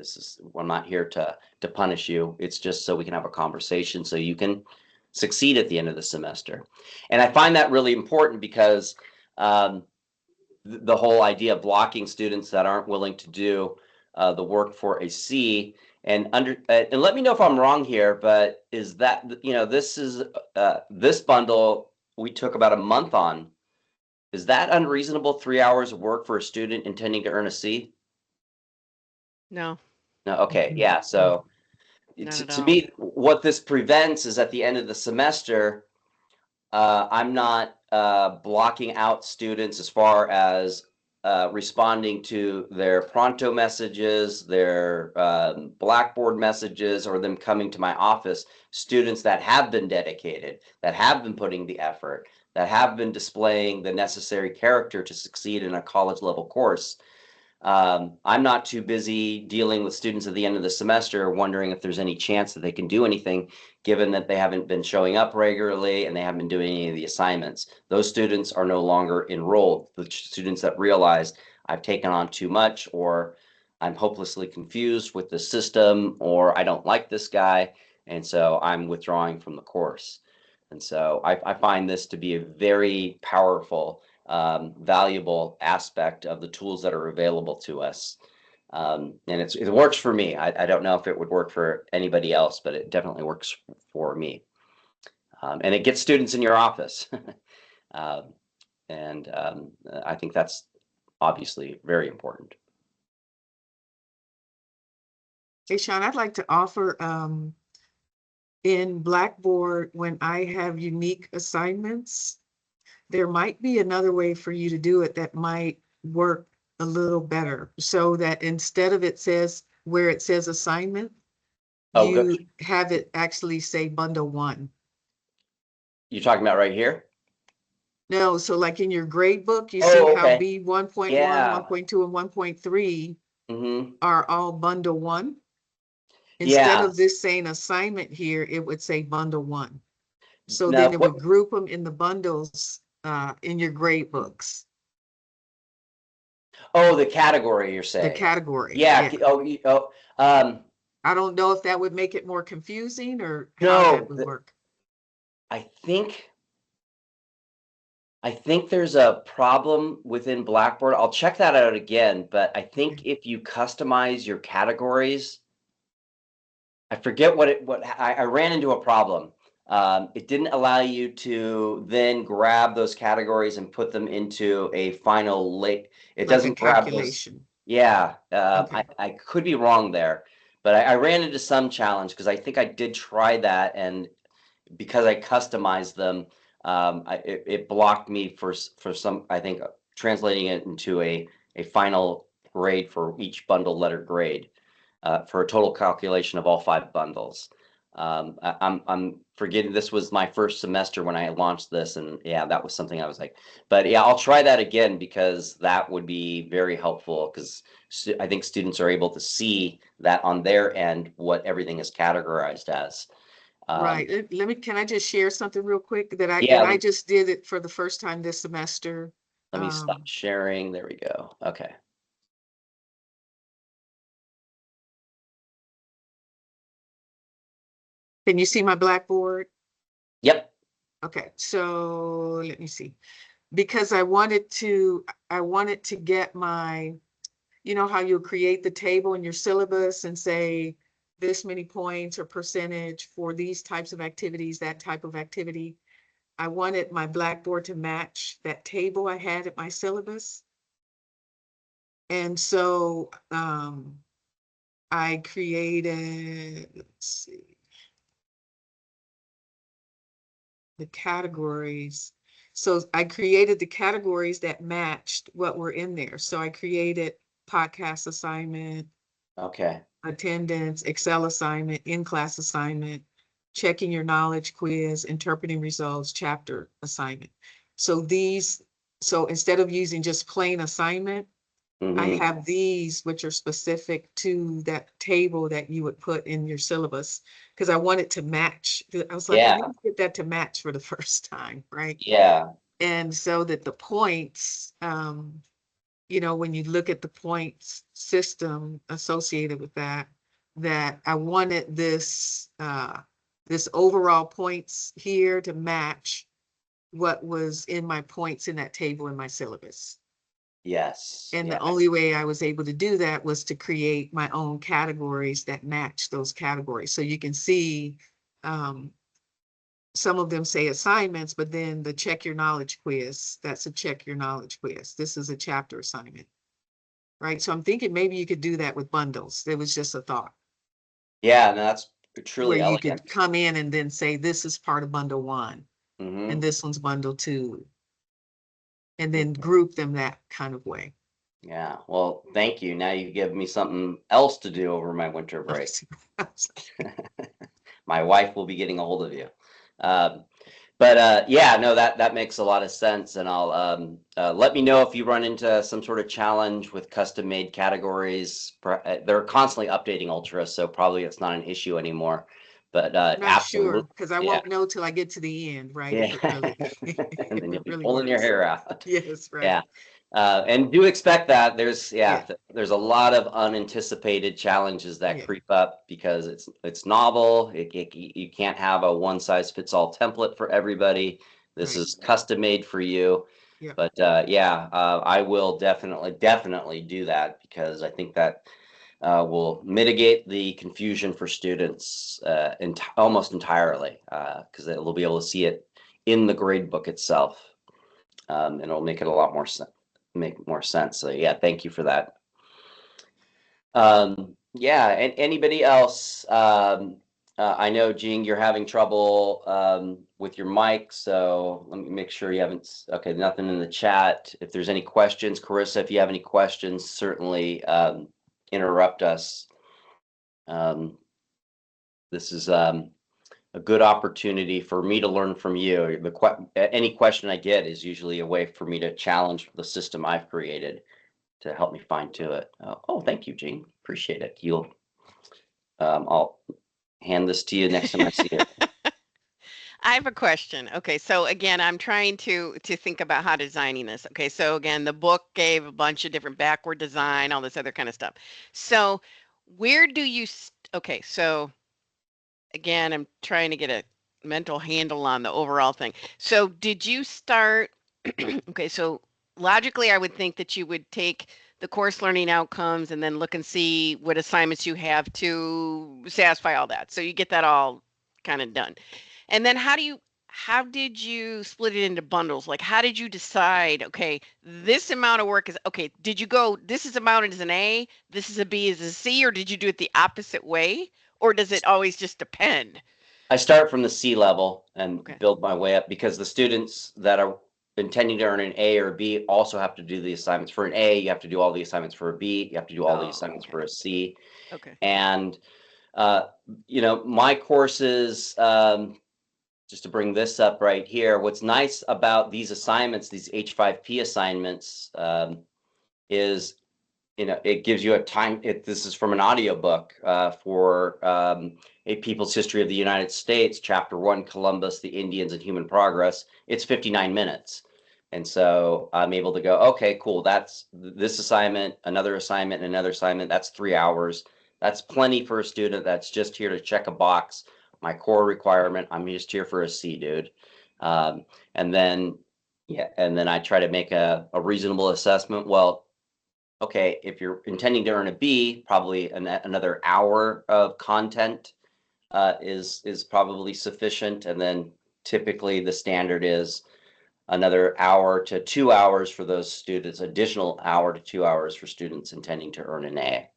I'm not here to punish you. It's just so we can have a conversation so you can succeed at the end of the semester. And I find that really important because the whole idea of blocking students that aren't willing to do the work for a C, and let me know if I'm wrong here, but is that, this bundle we took about a month on. Is that unreasonable, 3 hours of work for a student intending to earn a C? No, No, okay, yeah. So not at to all. me, what this prevents is at the end of the semester, I'm not blocking out students as far as responding to their Pronto messages, their Blackboard messages, or them coming to my office. Students that have been dedicated, that have been putting the effort, that have been displaying the necessary character to succeed in a college level course. I'm not too busy dealing with students at the end of the semester wondering if there's any chance that they can do anything, given that they haven't been showing up regularly and they haven't been doing any of the assignments. Those students are no longer enrolled. The students that realize I've taken on too much, or I'm hopelessly confused with the system, or I don't like this guy, and so I'm withdrawing from the course. And so I find this to be a very powerful, valuable aspect of the tools that are available to us. And it works for me. I don't know if it would work for anybody else, but it definitely works for me. And it gets students in your office. And I think that's obviously very important. Hey, Sean, I'd like to offer in Blackboard, when I have unique assignments, there might be another way for you to do it that might work a little better. So that instead of where it says assignment, Oh, good. you have it actually say bundle 1. You're talking about right here? No, so like in your grade book, you see Oh, how okay. B 1.1, Yeah. 1.2, and 1.3 are all bundle one. Instead Yeah. of this saying assignment here, it would say bundle one. So Now, then it would group them in the bundles in your grade books, oh, the category you're the saying. category. Yeah. I don't know if that would make it more confusing or how No, that would work. I think there's a problem within Blackboard. I'll check that out again, but I think if you customize your categories, I forget what I ran into a problem. It didn't allow you to then grab those categories and put them into a final link. It Like a doesn't grab those. calculation. Yeah, Okay. I could be wrong there, but I ran into some challenge because I think I did try that, and because I customized them, it blocked me for some, I think, translating it into a final grade for each bundle letter grade, for a total calculation of all 5 bundles. I'm forgetting this was my first semester when I launched this, and yeah, that was something I was like, but yeah, I'll try that again because that would be very helpful because I think students are able to see that on their end what everything is categorized as. Right. Can I just share something real quick that Yeah, I just did it for the first time this semester. let me stop sharing. There we go. Okay. Can you see my Blackboard? Yep. Okay, so let me see. Because I wanted to get my, you know how you create the table in your syllabus and say this many points or percentage for these types of activities, that type of activity. I wanted my Blackboard to match that table I had at my syllabus. And so I created, let's see, the categories. So I created the categories that matched what were in there. So I created podcast assignment, Okay. attendance, Excel assignment, in-class assignment, checking your knowledge quiz, interpreting results, chapter assignment. So so instead of using just plain assignment, I Mm-hmm. have these which are specific to that table that you would put in your syllabus. Because I wanted to match. I was like, I Yeah. need to get that to match for the first time, right? Yeah. And so that the points, you know, when you look at the points system associated with that, that I wanted this overall points here to match what was in my points in that table in my syllabus. Yes. And Yeah. the only way I was able to do that was to create my own categories that match those categories. So you can see some of them say assignments, but then the check your knowledge quiz, that's a check your knowledge quiz. This is a chapter assignment, right? So I'm thinking maybe you could do that with bundles. It was just a thought Yeah. No, that's where truly you elegant. could come in and then say, this is part of bundle one Mm-hmm. and this one's bundle two, and then group them that kind of way. Yeah. Well, thank you. Now you give me something else to do over my winter break. My wife will be getting a hold of you. Yeah, no, that makes a lot of sense. And I'll let me know if you run into some sort of challenge with custom made categories. They're constantly updating Ultra, so probably it's not an issue anymore. But Not sure, absolutely, because I yeah, won't know till I get to the end, right? If yeah. it really, And if then you'll it be really pulling your works. hair out. Yes, right. Yeah. And do expect that there's Yeah. there's a lot of unanticipated challenges that Yeah. creep up because it's novel. You can't have a one size fits all template for everybody. This Right. is custom made for you. Yeah. But I will definitely do that because I think that will mitigate the confusion for students almost entirely because they'll be able to see it in the grade book itself, and it'll make it a lot more sense. So yeah, thank you for that. Yeah, and anybody else? I know, Jean, you're having trouble with your mic, so let me make sure you haven't. Okay, nothing in the chat. If there's any questions, Carissa, if you have any questions, certainly interrupt us. This is a good opportunity for me to learn from you. Any question I get is usually a way for me to challenge the system I've created. to help me fine tune it. Oh, thank you, Gene. Appreciate it. I'll hand this to you next time I see it. I have a question. Okay, so again, I'm trying to think about how designing this. Okay, so again, the book gave a bunch of different backward design, all this other kind of stuff. So where do you, okay, so again, I'm trying to get a mental handle on the overall thing. So did you start, okay, so logically, I would think that you would take the course learning outcomes and then look and see what assignments you have to satisfy all that. So you get that all kind of done. And then how did you split it into bundles? Like, how did you decide, okay, this amount of work is, okay, did you go, this is amount as an A, this is a B as a C, or did you do it the opposite way? Or does it always just depend? I start from the C level and Okay. build my way up because the students that are intending to earn an A or B also have to do the assignments. For an A, you have to do all the assignments. For a B, you have to do all the Oh, assignments okay. for a C. Okay. And, my courses, just to bring this up right here, what's nice about these assignments, these H5P assignments, is it gives you a time. This is from an audiobook for A People's History of the United States, Chapter 1, Columbus, the Indians, and Human Progress. It's 59 minutes. And so I'm able to go, okay, cool. That's this assignment, another assignment, and another assignment. That's 3 hours. That's plenty for a student that's just here to check a box. My core requirement, I'm just here for a C, dude. And then, yeah, and then I try to make a reasonable assessment. Well, okay, if you're intending to earn a B, probably another hour of content is probably sufficient. And then typically the standard is another hour to 2 hours for those students, additional hour to 2 hours for students intending to earn an A.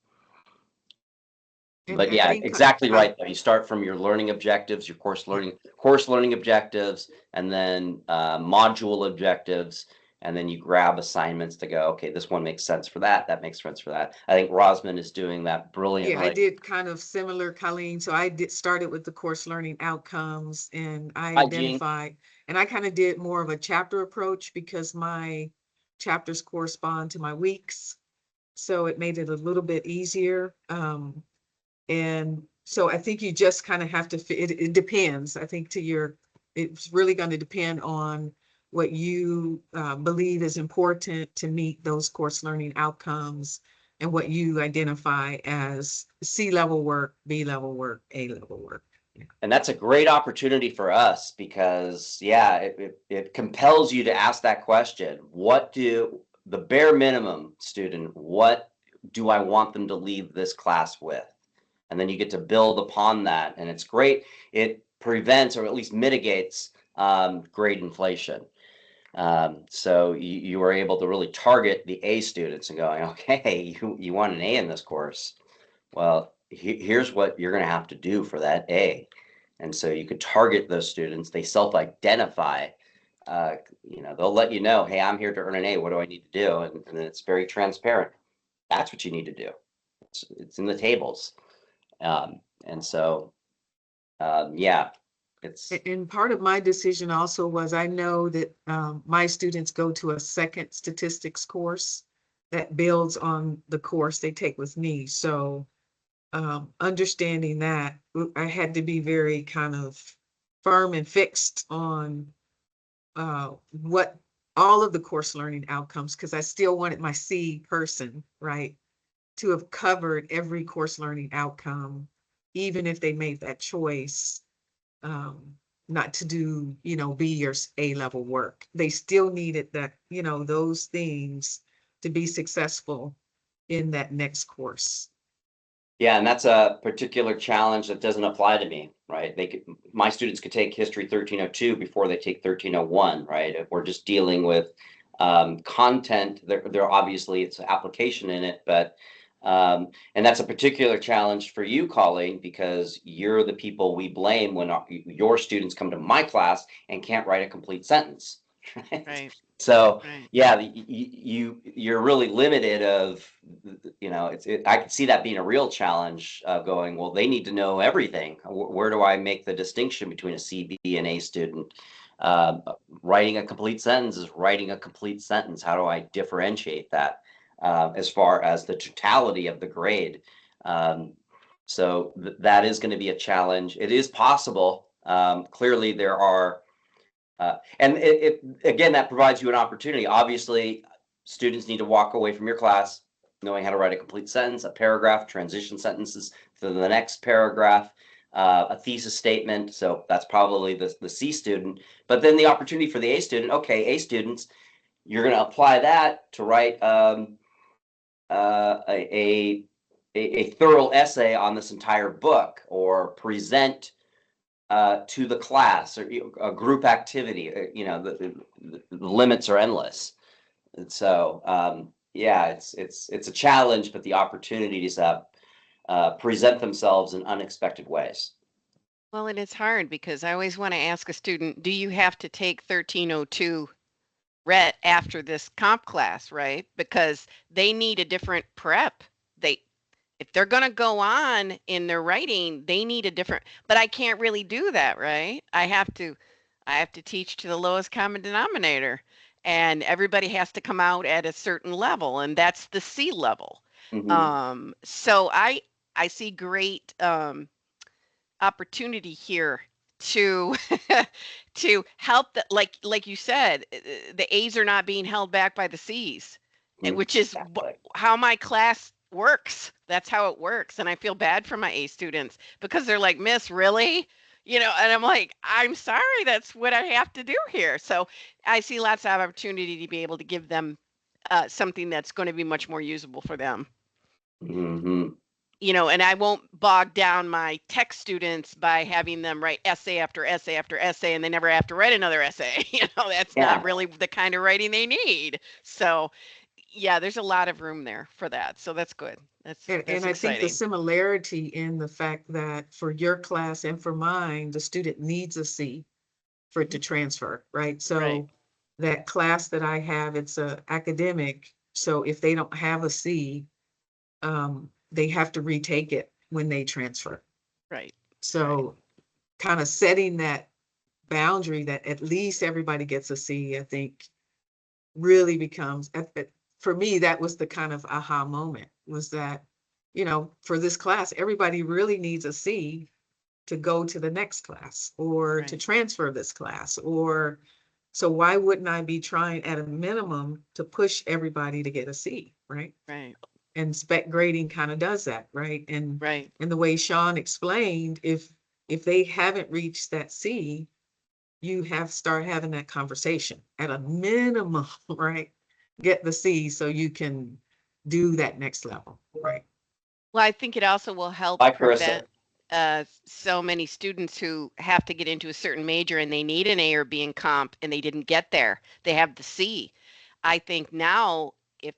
And But I yeah, think exactly right though. You start from your learning objectives, your course learning objectives, and then module objectives, and then you grab assignments to go, okay, this one makes sense for that, that makes sense for that. I think Rosman is doing that yeah, I brilliantly. did kind of similar, Colleen. So I did started with the course learning outcomes and I Hi, Gene. identified, and I kind of did more of a chapter approach because my chapters correspond to my weeks. So it made it a little bit easier. And so I think you just kind of have to, it depends. I think it's really going to depend on what you believe is important to meet those course learning outcomes and what you identify as C level work, B level work, A level work. And that's a great opportunity for us because, yeah, it compels you to ask that question. What do the bare minimum student, what do I want them to leave this class with? And then you get to build upon that. And it's great. It prevents or at least mitigates grade inflation. So you are able to really target the A students and going, okay, you want an A in this course. Well, here's what you're going to have to do for that A. And so you could target those students. They self-identify. They'll let you know, hey, I'm here to earn an A. What do I need to do? And then it's very transparent. That's what you need to do. It's in the tables. And so, yeah, it's And part of my decision also was I know that my students go to a second statistics course that builds on the course they take with me. So understanding that, I had to be very kind of firm and fixed on what all of the course learning outcomes, because I still wanted my C person, right, to have covered every course learning outcome, even if they made that choice not to do, B or A level work. They still needed that, those things to be successful in that next course. Yeah, and that's a particular challenge that doesn't apply to me, right? My students could take History 1302 before they take 1301, right? If we're just dealing with content, there obviously it's application in it, but and that's a particular challenge for you, Colleen, because you're the people we blame when your students come to my class and can't write a complete sentence. Right. So Right. yeah, you're really limited of, I could see that being a real challenge going, well, they need to know everything. Where do I make the distinction between a C, B, and A student? Writing a complete sentence is writing a complete sentence. How do I differentiate that? as far as the totality of the grade. So that is going to be a challenge. It is possible. Clearly, there are, and again, that provides you an opportunity. Obviously, students need to walk away from your class knowing how to write a complete sentence, a paragraph, transition sentences to the next paragraph, a thesis statement. So that's probably the C student. But then the opportunity for the A student, okay, A students, you're going to apply that to write a thorough essay on this entire book, or present to the class, or a group activity. The limits are endless. And so yeah, it's a challenge, but the opportunities present themselves in unexpected ways. Well, and it's hard because I always want to ask a student, do you have to take 1302 RET after this comp class, right? Because they need a different prep. If they're going to go on in their writing, they need a different, but I can't really do that, right? I have to teach to the lowest common denominator, and everybody has to come out at a certain level, and that's the C level. So I see great opportunity here to to help the, like you said, the A's are not being held back by the C's, which is how my class works. That's how it works. And I feel bad for my A students because they're like, Miss, really? And I'm like, I'm sorry, that's what I have to do here. So I see lots of opportunity to be able to give them something that's going to be much more usable for them. And I won't bog down my tech students by having them write essay after essay after essay, and they never have to write another essay. That's not really the kind of writing they need. So yeah, there's a lot of room there for that. So that's good. That's and I think the similarity in the fact that for your class and for mine, the student needs a C for it to transfer, right? So that class that I have, it's a academic. So if they don't have a C, they have to retake it when they transfer. Right. So kind of setting that boundary that at least everybody gets a C, I think really becomes, for me, that was the kind of aha moment, was that, for this class, everybody really needs a C to go to the next class, or to transfer this class, or so why wouldn't I be trying at a minimum to push everybody to get a C, right? Right. And spec grading kind of does that, right? And the way Sean explained, if they haven't reached that C, you have start having that conversation at a minimum, right? Get the C so you can do that next level, right? Well, I think it also will help prevent so many students who have to get into a certain major and they need an A or B in comp and they didn't get there. They have the C. I think now, if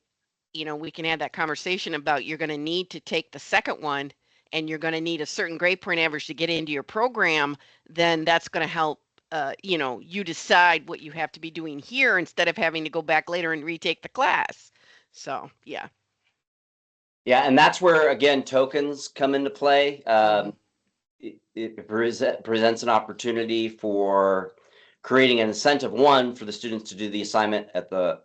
we can have that conversation about, you're going to need to take the second one and you're going to need a certain grade point average to get into your program, then that's going to help you decide what you have to be doing here instead of having to go back later and retake the class. So yeah. Yeah, and that's where, again, tokens come into play. It presents an opportunity for creating an incentive, one, for the students to do the assignment at the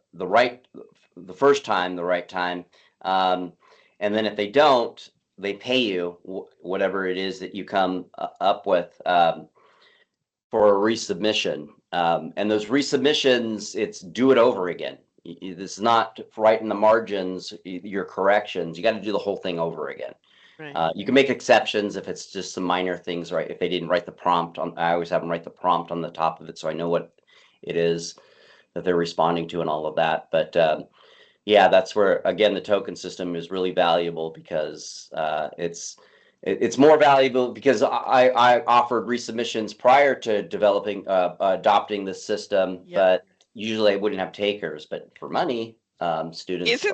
first time, the right time. And then if they don't, they pay you whatever it is that you come up with for a resubmission. And those resubmissions, it's do it over again. This is not right in the margins, your corrections. You got to do the whole thing over again. You can make exceptions if it's just some minor things, right? If they didn't write the prompt I always have them write the prompt on the top of it, so I know what it is that they're responding to and all of that. But yeah, that's where, again, the token system is really valuable, because it's more valuable because I offered resubmissions prior to adopting the system, but usually I wouldn't have takers. But for money, students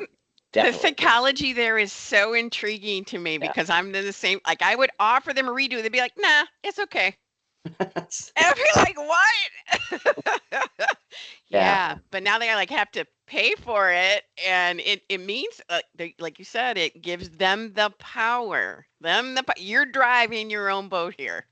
the psychology there is so intriguing to me, because I'm the same. Like, I would offer them a redo, they'd be like, nah, it's okay. And I'd be like, what? Yeah, but now they have to pay for it, and it means, like you said, it gives them the power. You're driving your own boat here.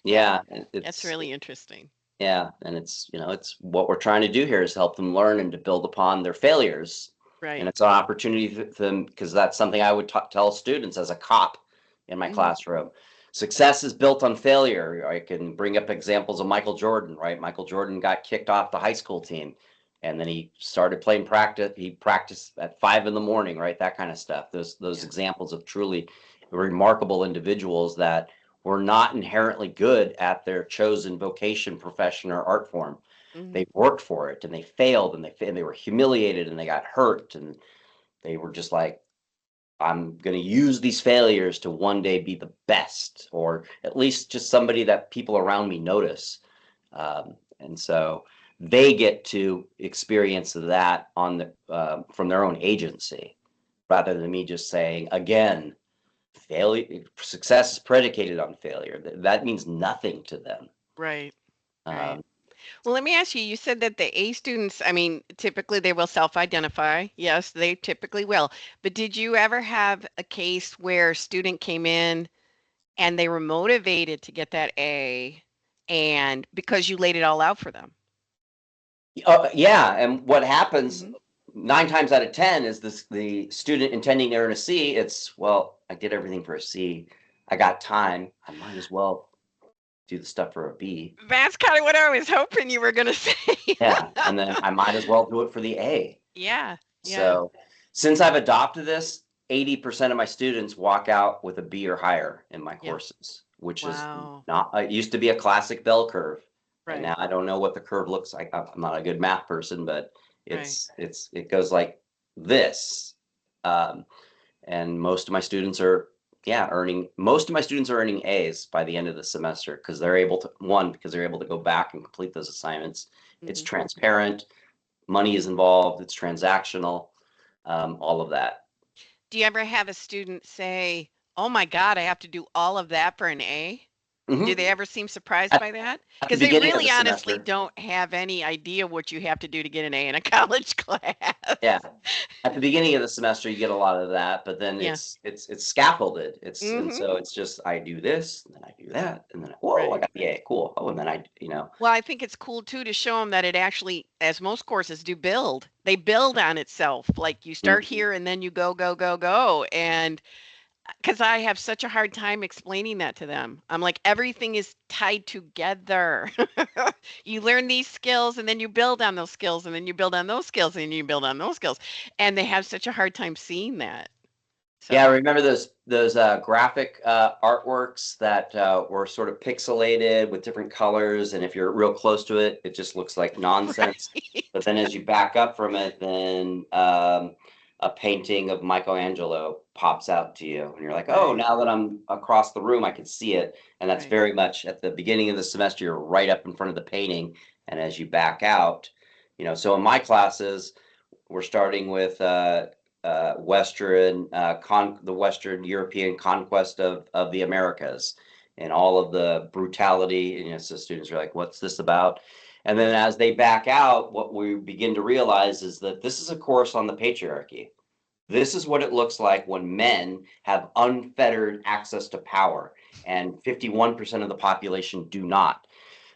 Yeah, that's really interesting. Yeah, and it's what we're trying to do here is help them learn and to build upon their failures, Right. And it's an opportunity for them, because that's something I would tell students as a cop in my Mhm. classroom. Success is built on failure. I can bring up examples of Michael Jordan, right? Michael Jordan got kicked off the high school team, and then he started playing practice. He practiced at 5 a.m, right? That kind of stuff. Those Yeah. examples of truly remarkable individuals that were not inherently good at their chosen vocation, profession, or art form. Mhm. They worked for it, and they failed, and they were humiliated, and they got hurt, and they were just like, I'm going to use these failures to one day be the best, or at least just somebody that people around me notice. And so they get to experience that on from their own agency, rather than me just saying, again, failure, success is predicated on failure. That means nothing to them. Right. Right. Um, Well, let me ask you, you said that the A students, I mean, typically they will self-identify. Yes, they typically will. But did you ever have a case where a student came in and they were motivated to get that A and because you laid it all out for them? yeah, and what happens Mhm. 9 times out of 10 is the student intending to earn a C. It's, well, I did everything for a C. I got time. I might as well do the stuff for a B. That's kind of what I was hoping you were going to say. Yeah, and then I might as well do it for the A. Yeah. Yeah. So since I've adopted this, 80% of my students walk out with a B or higher in my Yeah. courses, which is Wow. not, it used to be a classic bell curve. And Right. now I don't know what the curve looks like. I'm not a good math person, but Right. it goes like this. Um, and most of my students are, yeah, most of my students are earning A's by the end of the semester, because they're able to, because they're able to go back and complete those assignments. It's Mhm. transparent, money is involved, it's transactional, all of that. Do you ever have a student say, "Oh my God, I have to do all of that for an A"? Do they Mhm. ever seem surprised At, by that? at the Because they beginning of really the honestly semester, don't have any idea what you have to do to get an A in a college class. yeah, at the beginning of the semester, you get a lot of that, but then Yeah. it's scaffolded. And Mhm. so it's just, I do this, and then I do that, and then whoa, I Right. got the A, cool. Oh, and then Well, I think it's cool too to show them that it actually, as most courses do, build. They build on itself. Like you start mhm. here and then you go, go, go, go. And because I have such a hard time explaining that to them. I'm like, everything is tied together. You learn these skills and then you build on those skills and then you build on those skills and you build on those skills. And they have such a hard time seeing that. Yeah, So, remember those graphic artworks that were sort of pixelated with different colors, and if you're real close to it, it just looks like nonsense. right. But then as you back up from it, then a painting of Michelangelo pops out to you, and you're like, oh, Right. now that I'm across the room, I can see it. And that's Right. very much at the beginning of the semester, you're right up in front of the painting, and as you back out, so in my classes, we're starting with the Western European conquest of the Americas, and all of the brutality. And so students are like, "What's this about?" And then as they back out, what we begin to realize is that this is a course on the patriarchy. This is what it looks like when men have unfettered access to power, and 51% of the population do not.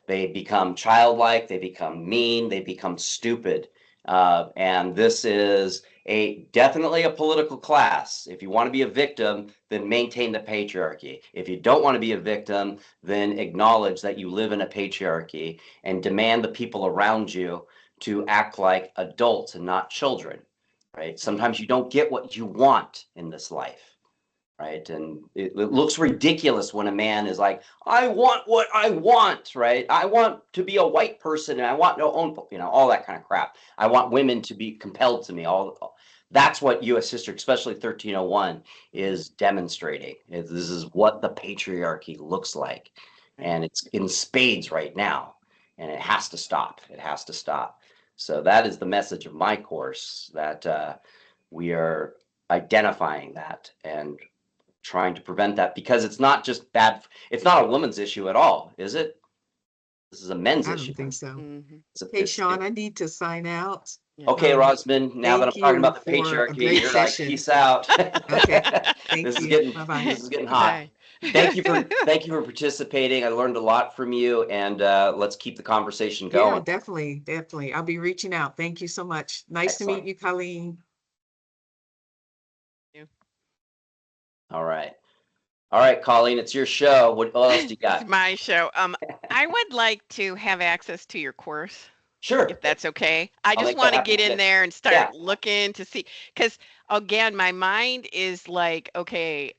They become childlike, they become mean, they become stupid. And this is definitely a political class. If you want to be a victim, then maintain the patriarchy. If you don't want to be a victim, then acknowledge that you live in a patriarchy and demand the people around you to act like adults and not children, right? Right. Sometimes you don't get what you want in this life. Right. And it looks ridiculous when a man is like, I want what I want. Right. I want to be a white person, and I want no own, all that kind of crap. I want women to be compelled to me. That's what U.S. history, especially 1301, Mhm. is demonstrating. This is what the patriarchy looks like. Right. And it's in spades right now. And it has to stop. It has to stop. So that is the message of my course, that we are identifying that and trying to prevent that, because it's not just bad. It's not a woman's issue at all, is it? This is a men's I issue. don't think so. Mhm. Hey, Sean, I need to sign out. Yeah. Okay, Um, Rosman, now that I'm Thank talking you about the for a patriarchy, great you're like, session. peace out. Okay, thank This is you. getting Bye-bye. this is getting hot. Bye. Thank you for participating. I learned a lot from you, and let's keep the conversation Yeah, going. definitely, definitely. I'll be reaching out. Thank you so much. Nice to meet Excellent. you, Colleen. you. All right. All right, Colleen, it's your show. What else do you It's got? my show. I would like to have access to your course, Sure. if that's okay. I I'll just make that want to happen get in today. there and Yeah. start looking to see, because again, my mind is like, okay,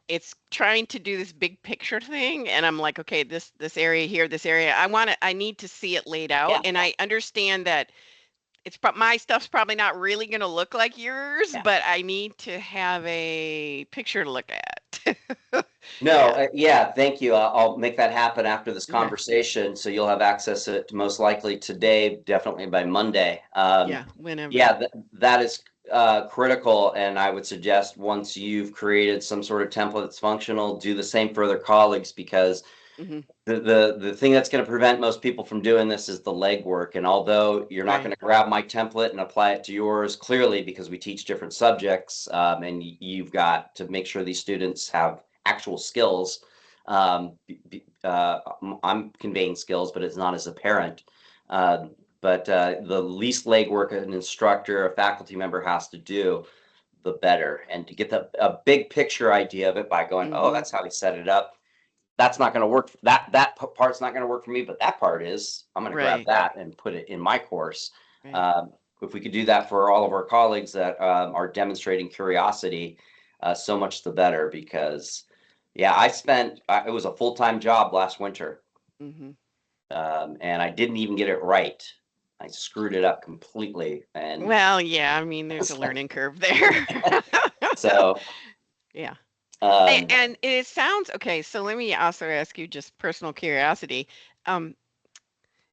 it's trying to do this big picture thing, and I'm like, okay, this area here, this area, I need to see it laid out, Yeah. and I understand that my stuff's probably not really going to look like yours, Yeah. but I need to have a picture to look at. No, Yeah. yeah, thank you. I'll make that happen after this Okay. conversation. So you'll have access to it most likely today, definitely by Monday. Yeah, whenever. Yeah, that is critical. And I would suggest once you've created some sort of template that's functional, do the same for other colleagues, because Hmm. the thing that's going to prevent most people from doing this is the legwork. And although you're not Right. going to grab my template and apply it to yours, clearly because we teach different subjects, and you've got to make sure these students have actual skills. I'm conveying skills, but it's not as apparent. But the least legwork an instructor, a faculty member has to do, the better. And to get a big picture idea of it by going, oh, Hmm. that's how he set it up, that's not going to work. Part's not going to work for me, but that part is. I'm going to grab Right. that and put it in my course. Right. If we could do that for all of our colleagues that are demonstrating curiosity, so much the better. Because, yeah, it was a full-time job last winter, Hmm. and I didn't even get it right. I screwed it up completely, and Well, yeah, I mean, there's a learning curve there. so Yeah. um, And it sounds okay. So let me also ask you just personal curiosity. Um,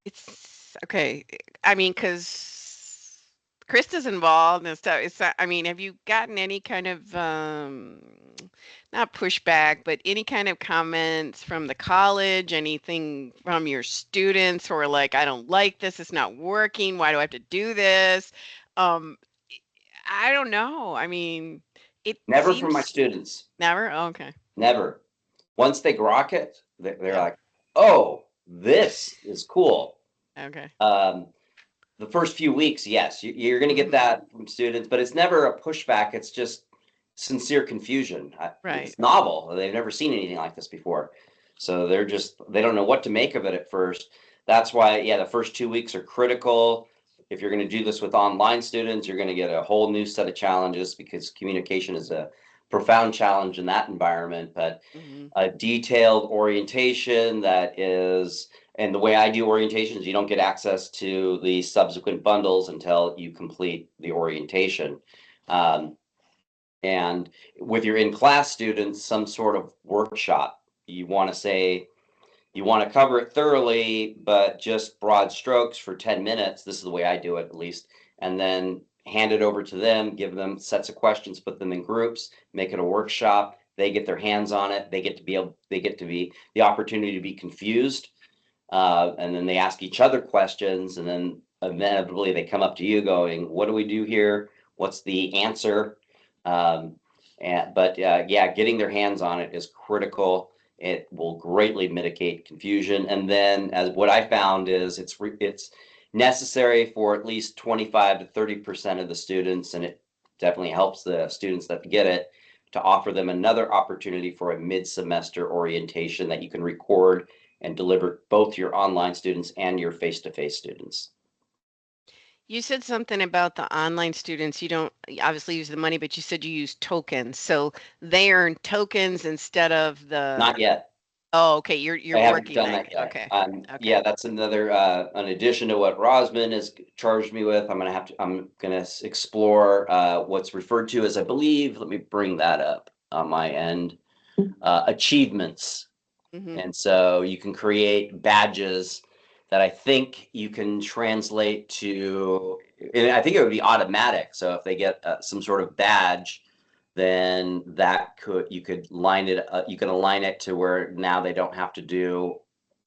it's okay. I mean, because Krista's involved and stuff. I mean, have you gotten any kind of not pushback, but any kind of comments from the college, anything from your students, or like, I don't like this, it's not working, why do I have to do this? Um, I don't know. I mean, it never from my seems students. never. Oh, okay. Never. Once they grok it, they're Yeah. like, "Oh, this is cool." Okay. Um, the first few weeks, yes, you're going to get Mhm. that from students, but it's never a pushback. It's just sincere confusion. Right. It's novel. They've never seen anything like this before. So they don't know what to make of it at first. That's why, yeah, the first 2 weeks are critical. If you're going to do this with online students, you're going to get a whole new set of challenges, because communication is a profound challenge in that environment. But Mhm. a detailed orientation that is, and the way I do orientations, you don't get access to the subsequent bundles until you complete the orientation. Um, and with your in-class students, some sort of workshop, you want to say, you want to cover it thoroughly, but just broad strokes for 10 minutes. This is the way I do it, at least. And then hand it over to them, give them sets of questions, put them in groups, make it a workshop. They get their hands on it. They get to be the opportunity to be confused. And then they ask each other questions. And then inevitably they come up to you going, what do we do here? What's the answer? Um, but yeah, getting their hands on it is critical. It will greatly mitigate confusion. And then, as what I found is, it's necessary for at least 25 to 30% of the students, and it definitely helps the students that get it, to offer them another opportunity for a mid-semester orientation that you can record and deliver both your online students and your face-to-face students. You said something about the online students. You don't obviously use the money, but you said you use tokens. So they earn tokens instead of Not the. yet. Oh, okay. You're I haven't working done that. that yet. Okay. Okay. Yeah, that's another, an addition to what Rosman has charged me with. I'm gonna explore, what's referred to as, I believe, let me bring that up on my end, achievements. Hmm. And so you can create badges that I think you can translate to, and I think it would be automatic. So if they get some sort of badge, then you could you can align it to where now they don't have to do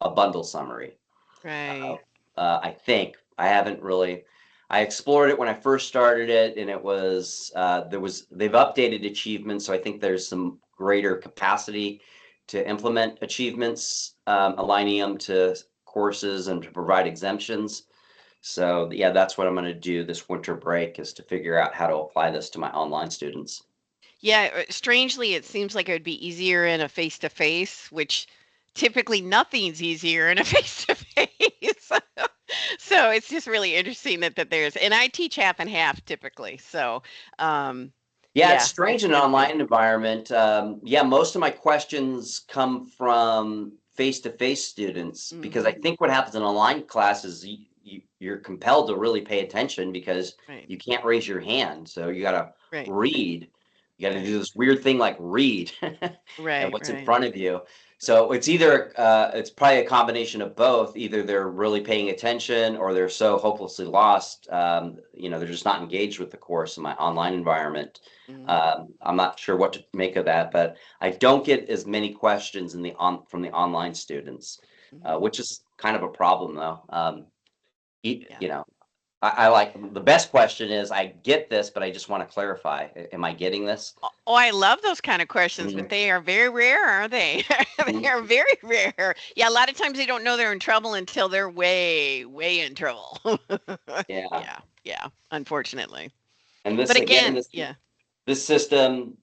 a bundle summary. Uh, Right. I think I haven't really. I explored it when I first started it, and they've updated achievements, so I think there's some greater capacity to implement achievements, aligning them to courses and to provide exemptions. So yeah, that's what I'm going to do this winter break, is to figure out how to apply this to my online students. Yeah, strangely, it seems like it would be easier in a face-to-face, which typically nothing's easier in a face-to-face. So it's just really interesting that there's, and I teach half and half typically. So, um, Yeah, it's yeah, strange it's in an good too. online environment. Yeah, most of my questions come from face-to-face students because I Hmm. think what happens in online classes, you're compelled to really pay attention because Right, you can't raise your hand. So you got to right, read. You got to right, do this weird thing like read and right, what's in right. front of you. So it's either it's probably a combination of both. Either they're really paying attention or they're so hopelessly lost. They're just not engaged with the course in my online environment. Hmm. I'm not sure what to make of that, but I don't get as many questions from the online students, Hmm. which is kind of a problem though. Yeah. You know, I like the best question is I get this, but I just want to clarify. Am I getting this? Oh, I love those kind of questions, but Mhm, they are very rare, aren't they? They mhm. are very rare. Yeah, a lot of times they don't know they're in trouble until they're way, way in trouble. Yeah, Yeah, yeah, unfortunately. and But this again, again, this yeah, this system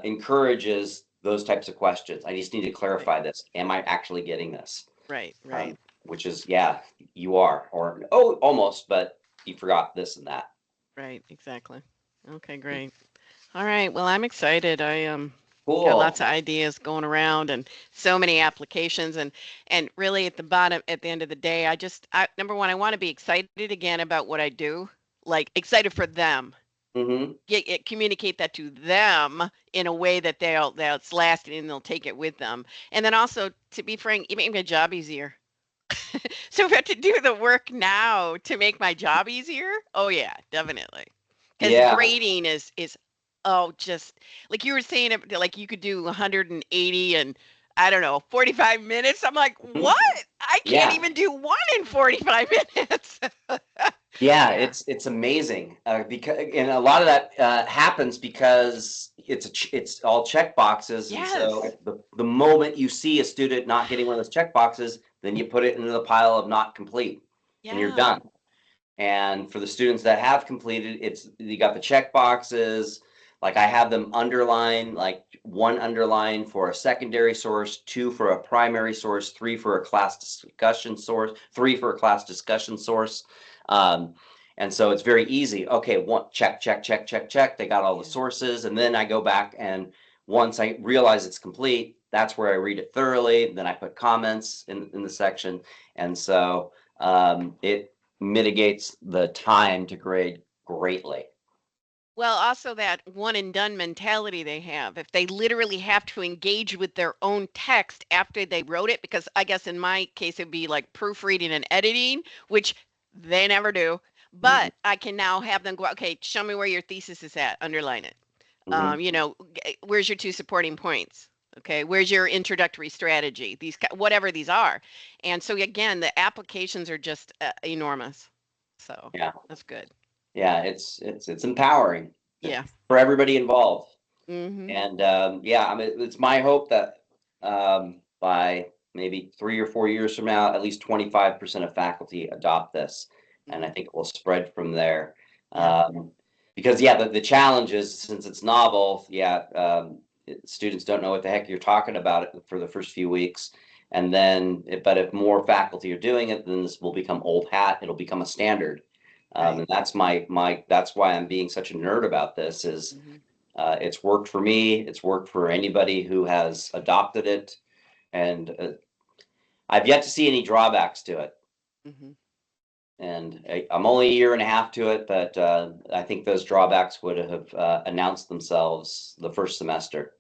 encourages those types of questions. I just need to right, clarify this. Am I actually getting this? right, right, Which is, yeah, you are, or oh, almost, but you forgot this and that. right, exactly. Okay, great. All right, well, I'm excited. I got lots Cool. of ideas going around and so many applications and really at the bottom at the end of the day, number one, I want to be excited again about what I do, like excited for them. Hmm. Communicate that to them in a way that that's lasting and they'll take it with them. And then also, to be frank, it made my job easier. So if I have to do the work now to make my job easier, oh yeah, definitely. Because Yeah. grading is oh just like you were saying, like you could do 180 and I don't know 45 minutes. I'm like, Mhm. what? I can't Yeah. even do one in 45 minutes. Yeah, Yeah. it's amazing because and a lot of that happens because it's all check boxes, and so Yes. the moment you see a student not getting one of those check boxes, then you put it into the pile of not complete, and you're Yeah. done. And for the students that have completed, it's you got the check boxes. Like I have them underline, like one underline for a secondary source, two for a primary source, three for a class discussion source, three for a class discussion source. Um, and so it's very easy. Okay, one check, check, check, check, check. They got all the Yeah. sources, and then I go back and once I realize it's complete, that's where I read it thoroughly. Then I put comments in the section, and so it mitigates the time to grade greatly. Well, also that one and done mentality they have. If they literally have to engage with their own text after they wrote it, because I guess in my case it'd be like proofreading and editing, which they never do. Mhm, But I can now have them go, okay, show me where your thesis is at, underline it. mhm. Where's your two supporting points? Okay, where's your introductory strategy? Whatever these are. And so again, the applications are just enormous. So Yeah, that's good. yeah, it's empowering Yeah. for everybody involved. Hmm. And yeah, I mean, it's my hope that by maybe 3 or 4 years from now, at least 25% of faculty adopt this, and I Hmm. think it will spread from there. Yeah. Because yeah, the challenge is since it's novel, yeah, students don't know what the heck you're talking about it for the first few weeks, and then, but if more faculty are doing it, then this will become old hat. It'll become a standard, Right. and that's that's why I'm being such a nerd about this. Is Hmm. it's worked for me. It's worked for anybody who has adopted it, and I've yet to see any drawbacks to it. Hmm. And I'm only a year and a half to it, but I think those drawbacks would have announced themselves the first semester.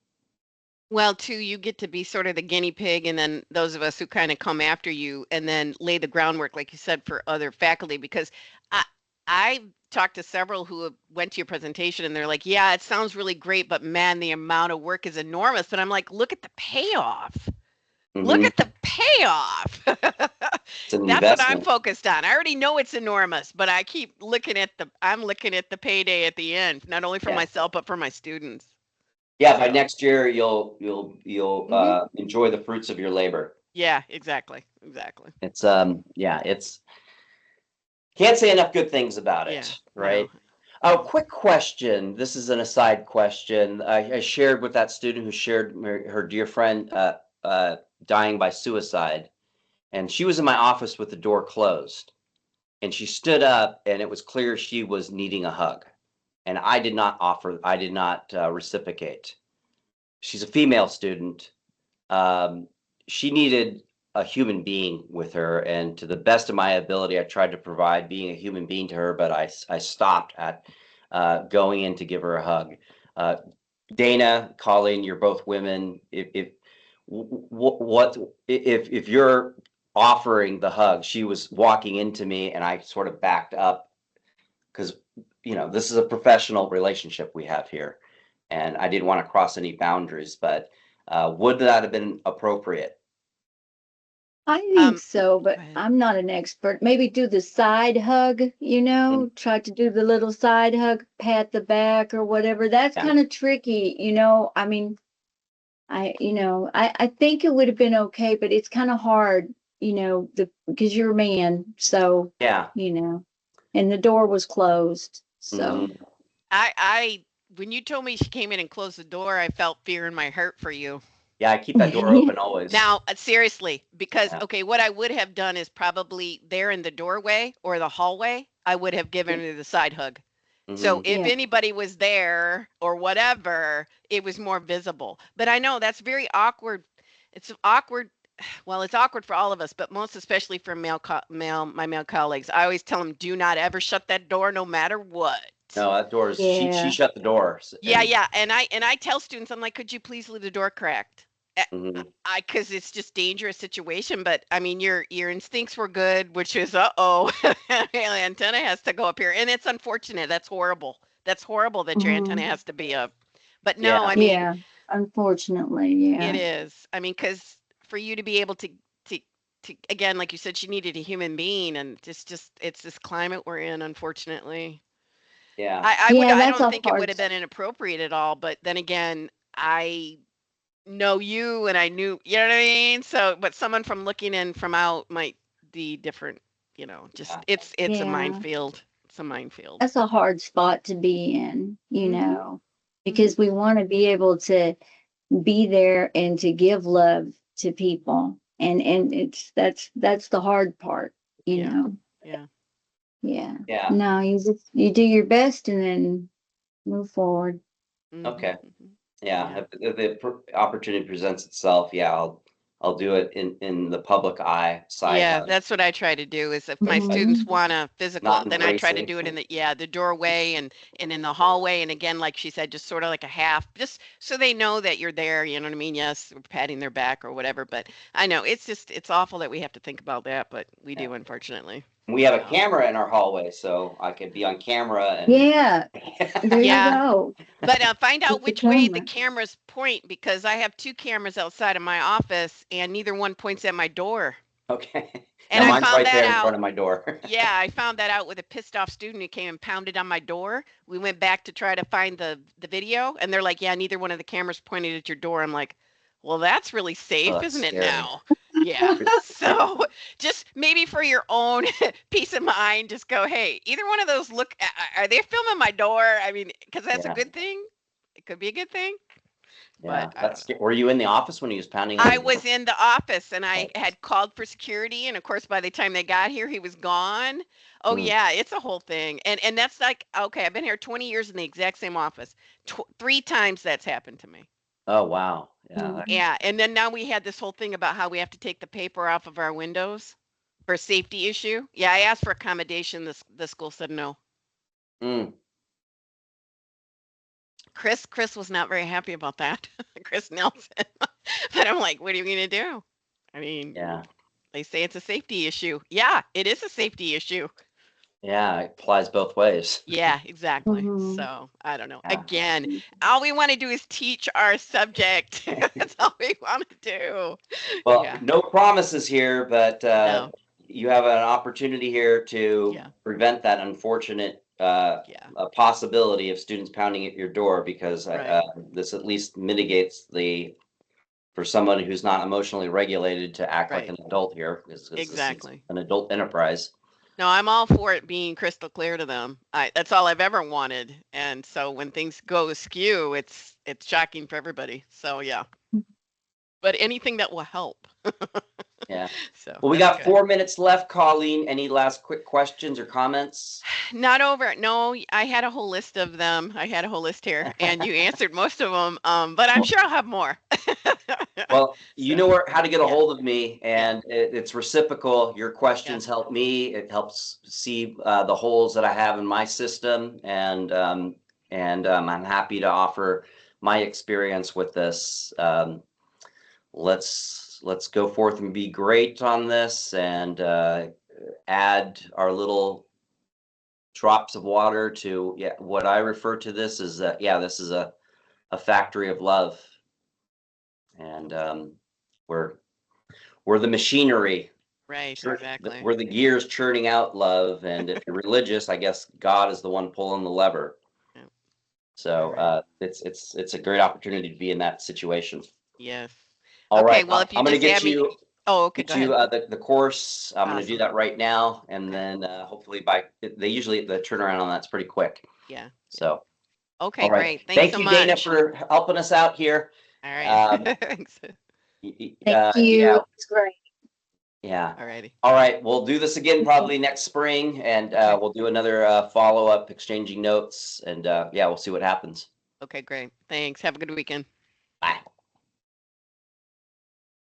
Well, too, you get to be sort of the guinea pig, and then those of us who kind of come after you and then lay the groundwork, like you said, for other faculty. Because I I talked to several who went to your presentation, and they're like, "Yeah, it sounds really great, but man, the amount of work is enormous." But I'm like, "Look at the payoff. Look Hmm. at the payoff." It's an That's what I'm investment. focused on. I already know it's enormous, but I keep looking at I'm looking at the payday at the end, not only for Yeah, myself but for my students. yeah. By So, next year, you'll mhm. enjoy the fruits of your labor. Yeah, exactly. Exactly. It's yeah, it's can't say enough good things about Yeah, it, no. right? Oh, quick question. This is an aside question. I shared with that student who shared her dear friend dying by suicide, and she was in my office with the door closed, and she stood up, and it was clear she was needing a hug, and I did not reciprocate. She's a female student. Um, she needed a human being with her, and to the best of my ability, I tried to provide being a human being to her, but I stopped at going in to give her a hug. Uh, Dana, Colleen, you're both women. If what if you're offering the hug? She was walking into me, and I sort of backed up because this is a professional relationship we have here, and I didn't want to cross any boundaries. But would that have been appropriate? I think Um, so, go but ahead. I'm not an expert. Maybe do the side hug, try to do the little side hug, pat the back or whatever. That's Yeah. kind of tricky, I mean, I think it would have been okay, but it's kind of hard, because you're a man, so, Yeah. and the door was closed. So, Mhm. I when you told me she came in and closed the door, I felt fear in my heart for you. Yeah, I keep that door open always. Now, seriously, because Yeah. okay, what I would have done is probably there in the doorway or the hallway, I would have given her the side hug. So Mhm. if Yeah. anybody was there or whatever, it was more visible. But I know that's very awkward. It's awkward. Well, it's awkward for all of us, but most especially for my male colleagues. I always tell them, do not ever shut that door, no matter what. No, that door is she Yeah. shut the door. Yeah, And yeah. And I tell students, I'm like, could you please leave the door cracked? mhm. Because it's just dangerous situation. But I mean, your instincts were good, which is oh, antenna has to go up here, and it's unfortunate. That's horrible. That's horrible that your antenna Mhm. has to be up. But no, Yeah. I mean, Yeah. Unfortunately, it yeah. is. I mean, because for you to be able to to again, like you said, she needed a human being, and just it's this climate we're in, unfortunately. Yeah. Yeah, I that's don't a think it would hard have been inappropriate at all. But then again, I know you and I knew, you know what I mean? So, but someone from looking in from out might be different, just Yeah. it's a Yeah. minefield. It's a minefield. That's a hard spot to be in, Mhm. because we want to be able to be there and to give love to people. And that's the hard part, you Yeah. know. Yeah. Yeah. Yeah. No, you do your best and then move forward. Okay. Mhm. Yeah. Yeah. If the opportunity presents itself, yeah, I'll do it in the public eye side Yeah, hug, that's what I try to do is if my but students Mhm. want a physical, not then I try to embracing. do it in the doorway and in the hallway. And again, like she said, just sort of like a half, just so they know that you're there, you know what I mean? Yes, we're patting their back or whatever. But I know it's awful that we have to think about that, but we Yeah. do, unfortunately. We have a So camera in our hallway, so I could be on camera and Yeah, there you yeah. go. But find out With the which way the camera. cameras point because I have two cameras outside of my office and neither one points at my door. okay. And No, I mine's found right that there in front out. of my door. Yeah, I found that out with a pissed off student who came and pounded on my door. We went back to try to find the video, and they're like, "Yeah, neither one of the cameras pointed at your door." I'm like, "Well, that's really Oh, safe, that's isn't it scary. now?" Yeah. So just maybe for your own peace of mind, just go, "Hey, either one of those look. Are they filming my door? I mean, because that's a Yeah. good thing. It could be a good thing, Yeah. but I don't know." Were you in the office when he was pounding on I your door? was in the office and I Oh, had called for security, and of course, by the time they got here, he was gone. Oh mm. yeah, it's a whole thing, and that's like okay, I've been here 20 years in the exact same office. Three times that's happened to me. Oh, wow. Yeah. Mhm. Yeah, and then now we had this whole thing about how we have to take the paper off of our windows for safety issue. Yeah, I asked for accommodation. The school said no. Mm. Chris was not very happy about that. Chris Nelson, but I'm like, what are you gonna do? I mean, Yeah. they say it's a safety issue. Yeah, it is a safety issue. Yeah. It applies both ways. Yeah, exactly. Mhm. So I don't know. Yeah. Again, all we want to do is teach our subject. That's all we want to do. Well, Yeah. no promises here, but No. you have an opportunity here to Yeah. prevent that unfortunate Yeah. possibility of students pounding at your door because Right. this at least mitigates for someone who's not emotionally regulated to act like Right. an adult here because this is Exactly. an adult enterprise. No, I'm all for it being crystal clear to them. That's all I've ever wanted. And so when things go askew, it's shocking for everybody. So yeah. But anything that will help. Yeah. So Well, we that's got good. 4 minutes left. Colleen, any last quick questions or comments? Not over. No, I had a whole list of them. I had a whole list here, and you answered most of them. But I'm sure I'll have more. Well, you know how to get a yeah. hold of me, and it's reciprocal. Your questions help me. It helps see the holes that I have in my system, and I'm happy to offer my experience with this. Let's go forth and be great on this, and add our little drops of water to what I refer to this as this is a factory of love, and we're the machinery. Right. Sure, Exactly. we're the gears churning out love, and if you're religious, I guess God is the one pulling the lever. Yeah. So it's a great opportunity to be in that situation. Yes. All Okay. right, Well, if you I'm going to just get add me. you Oh, okay. Go ahead. the course. I'm going to do Awesome. that right now, and then hopefully the turnaround on that's pretty quick. Yeah. So Okay. all right, Great. Thanks thank so you, much. Dana, for helping us out here. All right. Thanks. Thank you. It's great. Yeah. All righty. All right, we'll do this again probably next spring, and Okay. we'll do another follow-up, exchanging notes, and we'll see what happens. Okay. Great. Thanks. Have a good weekend. Bye.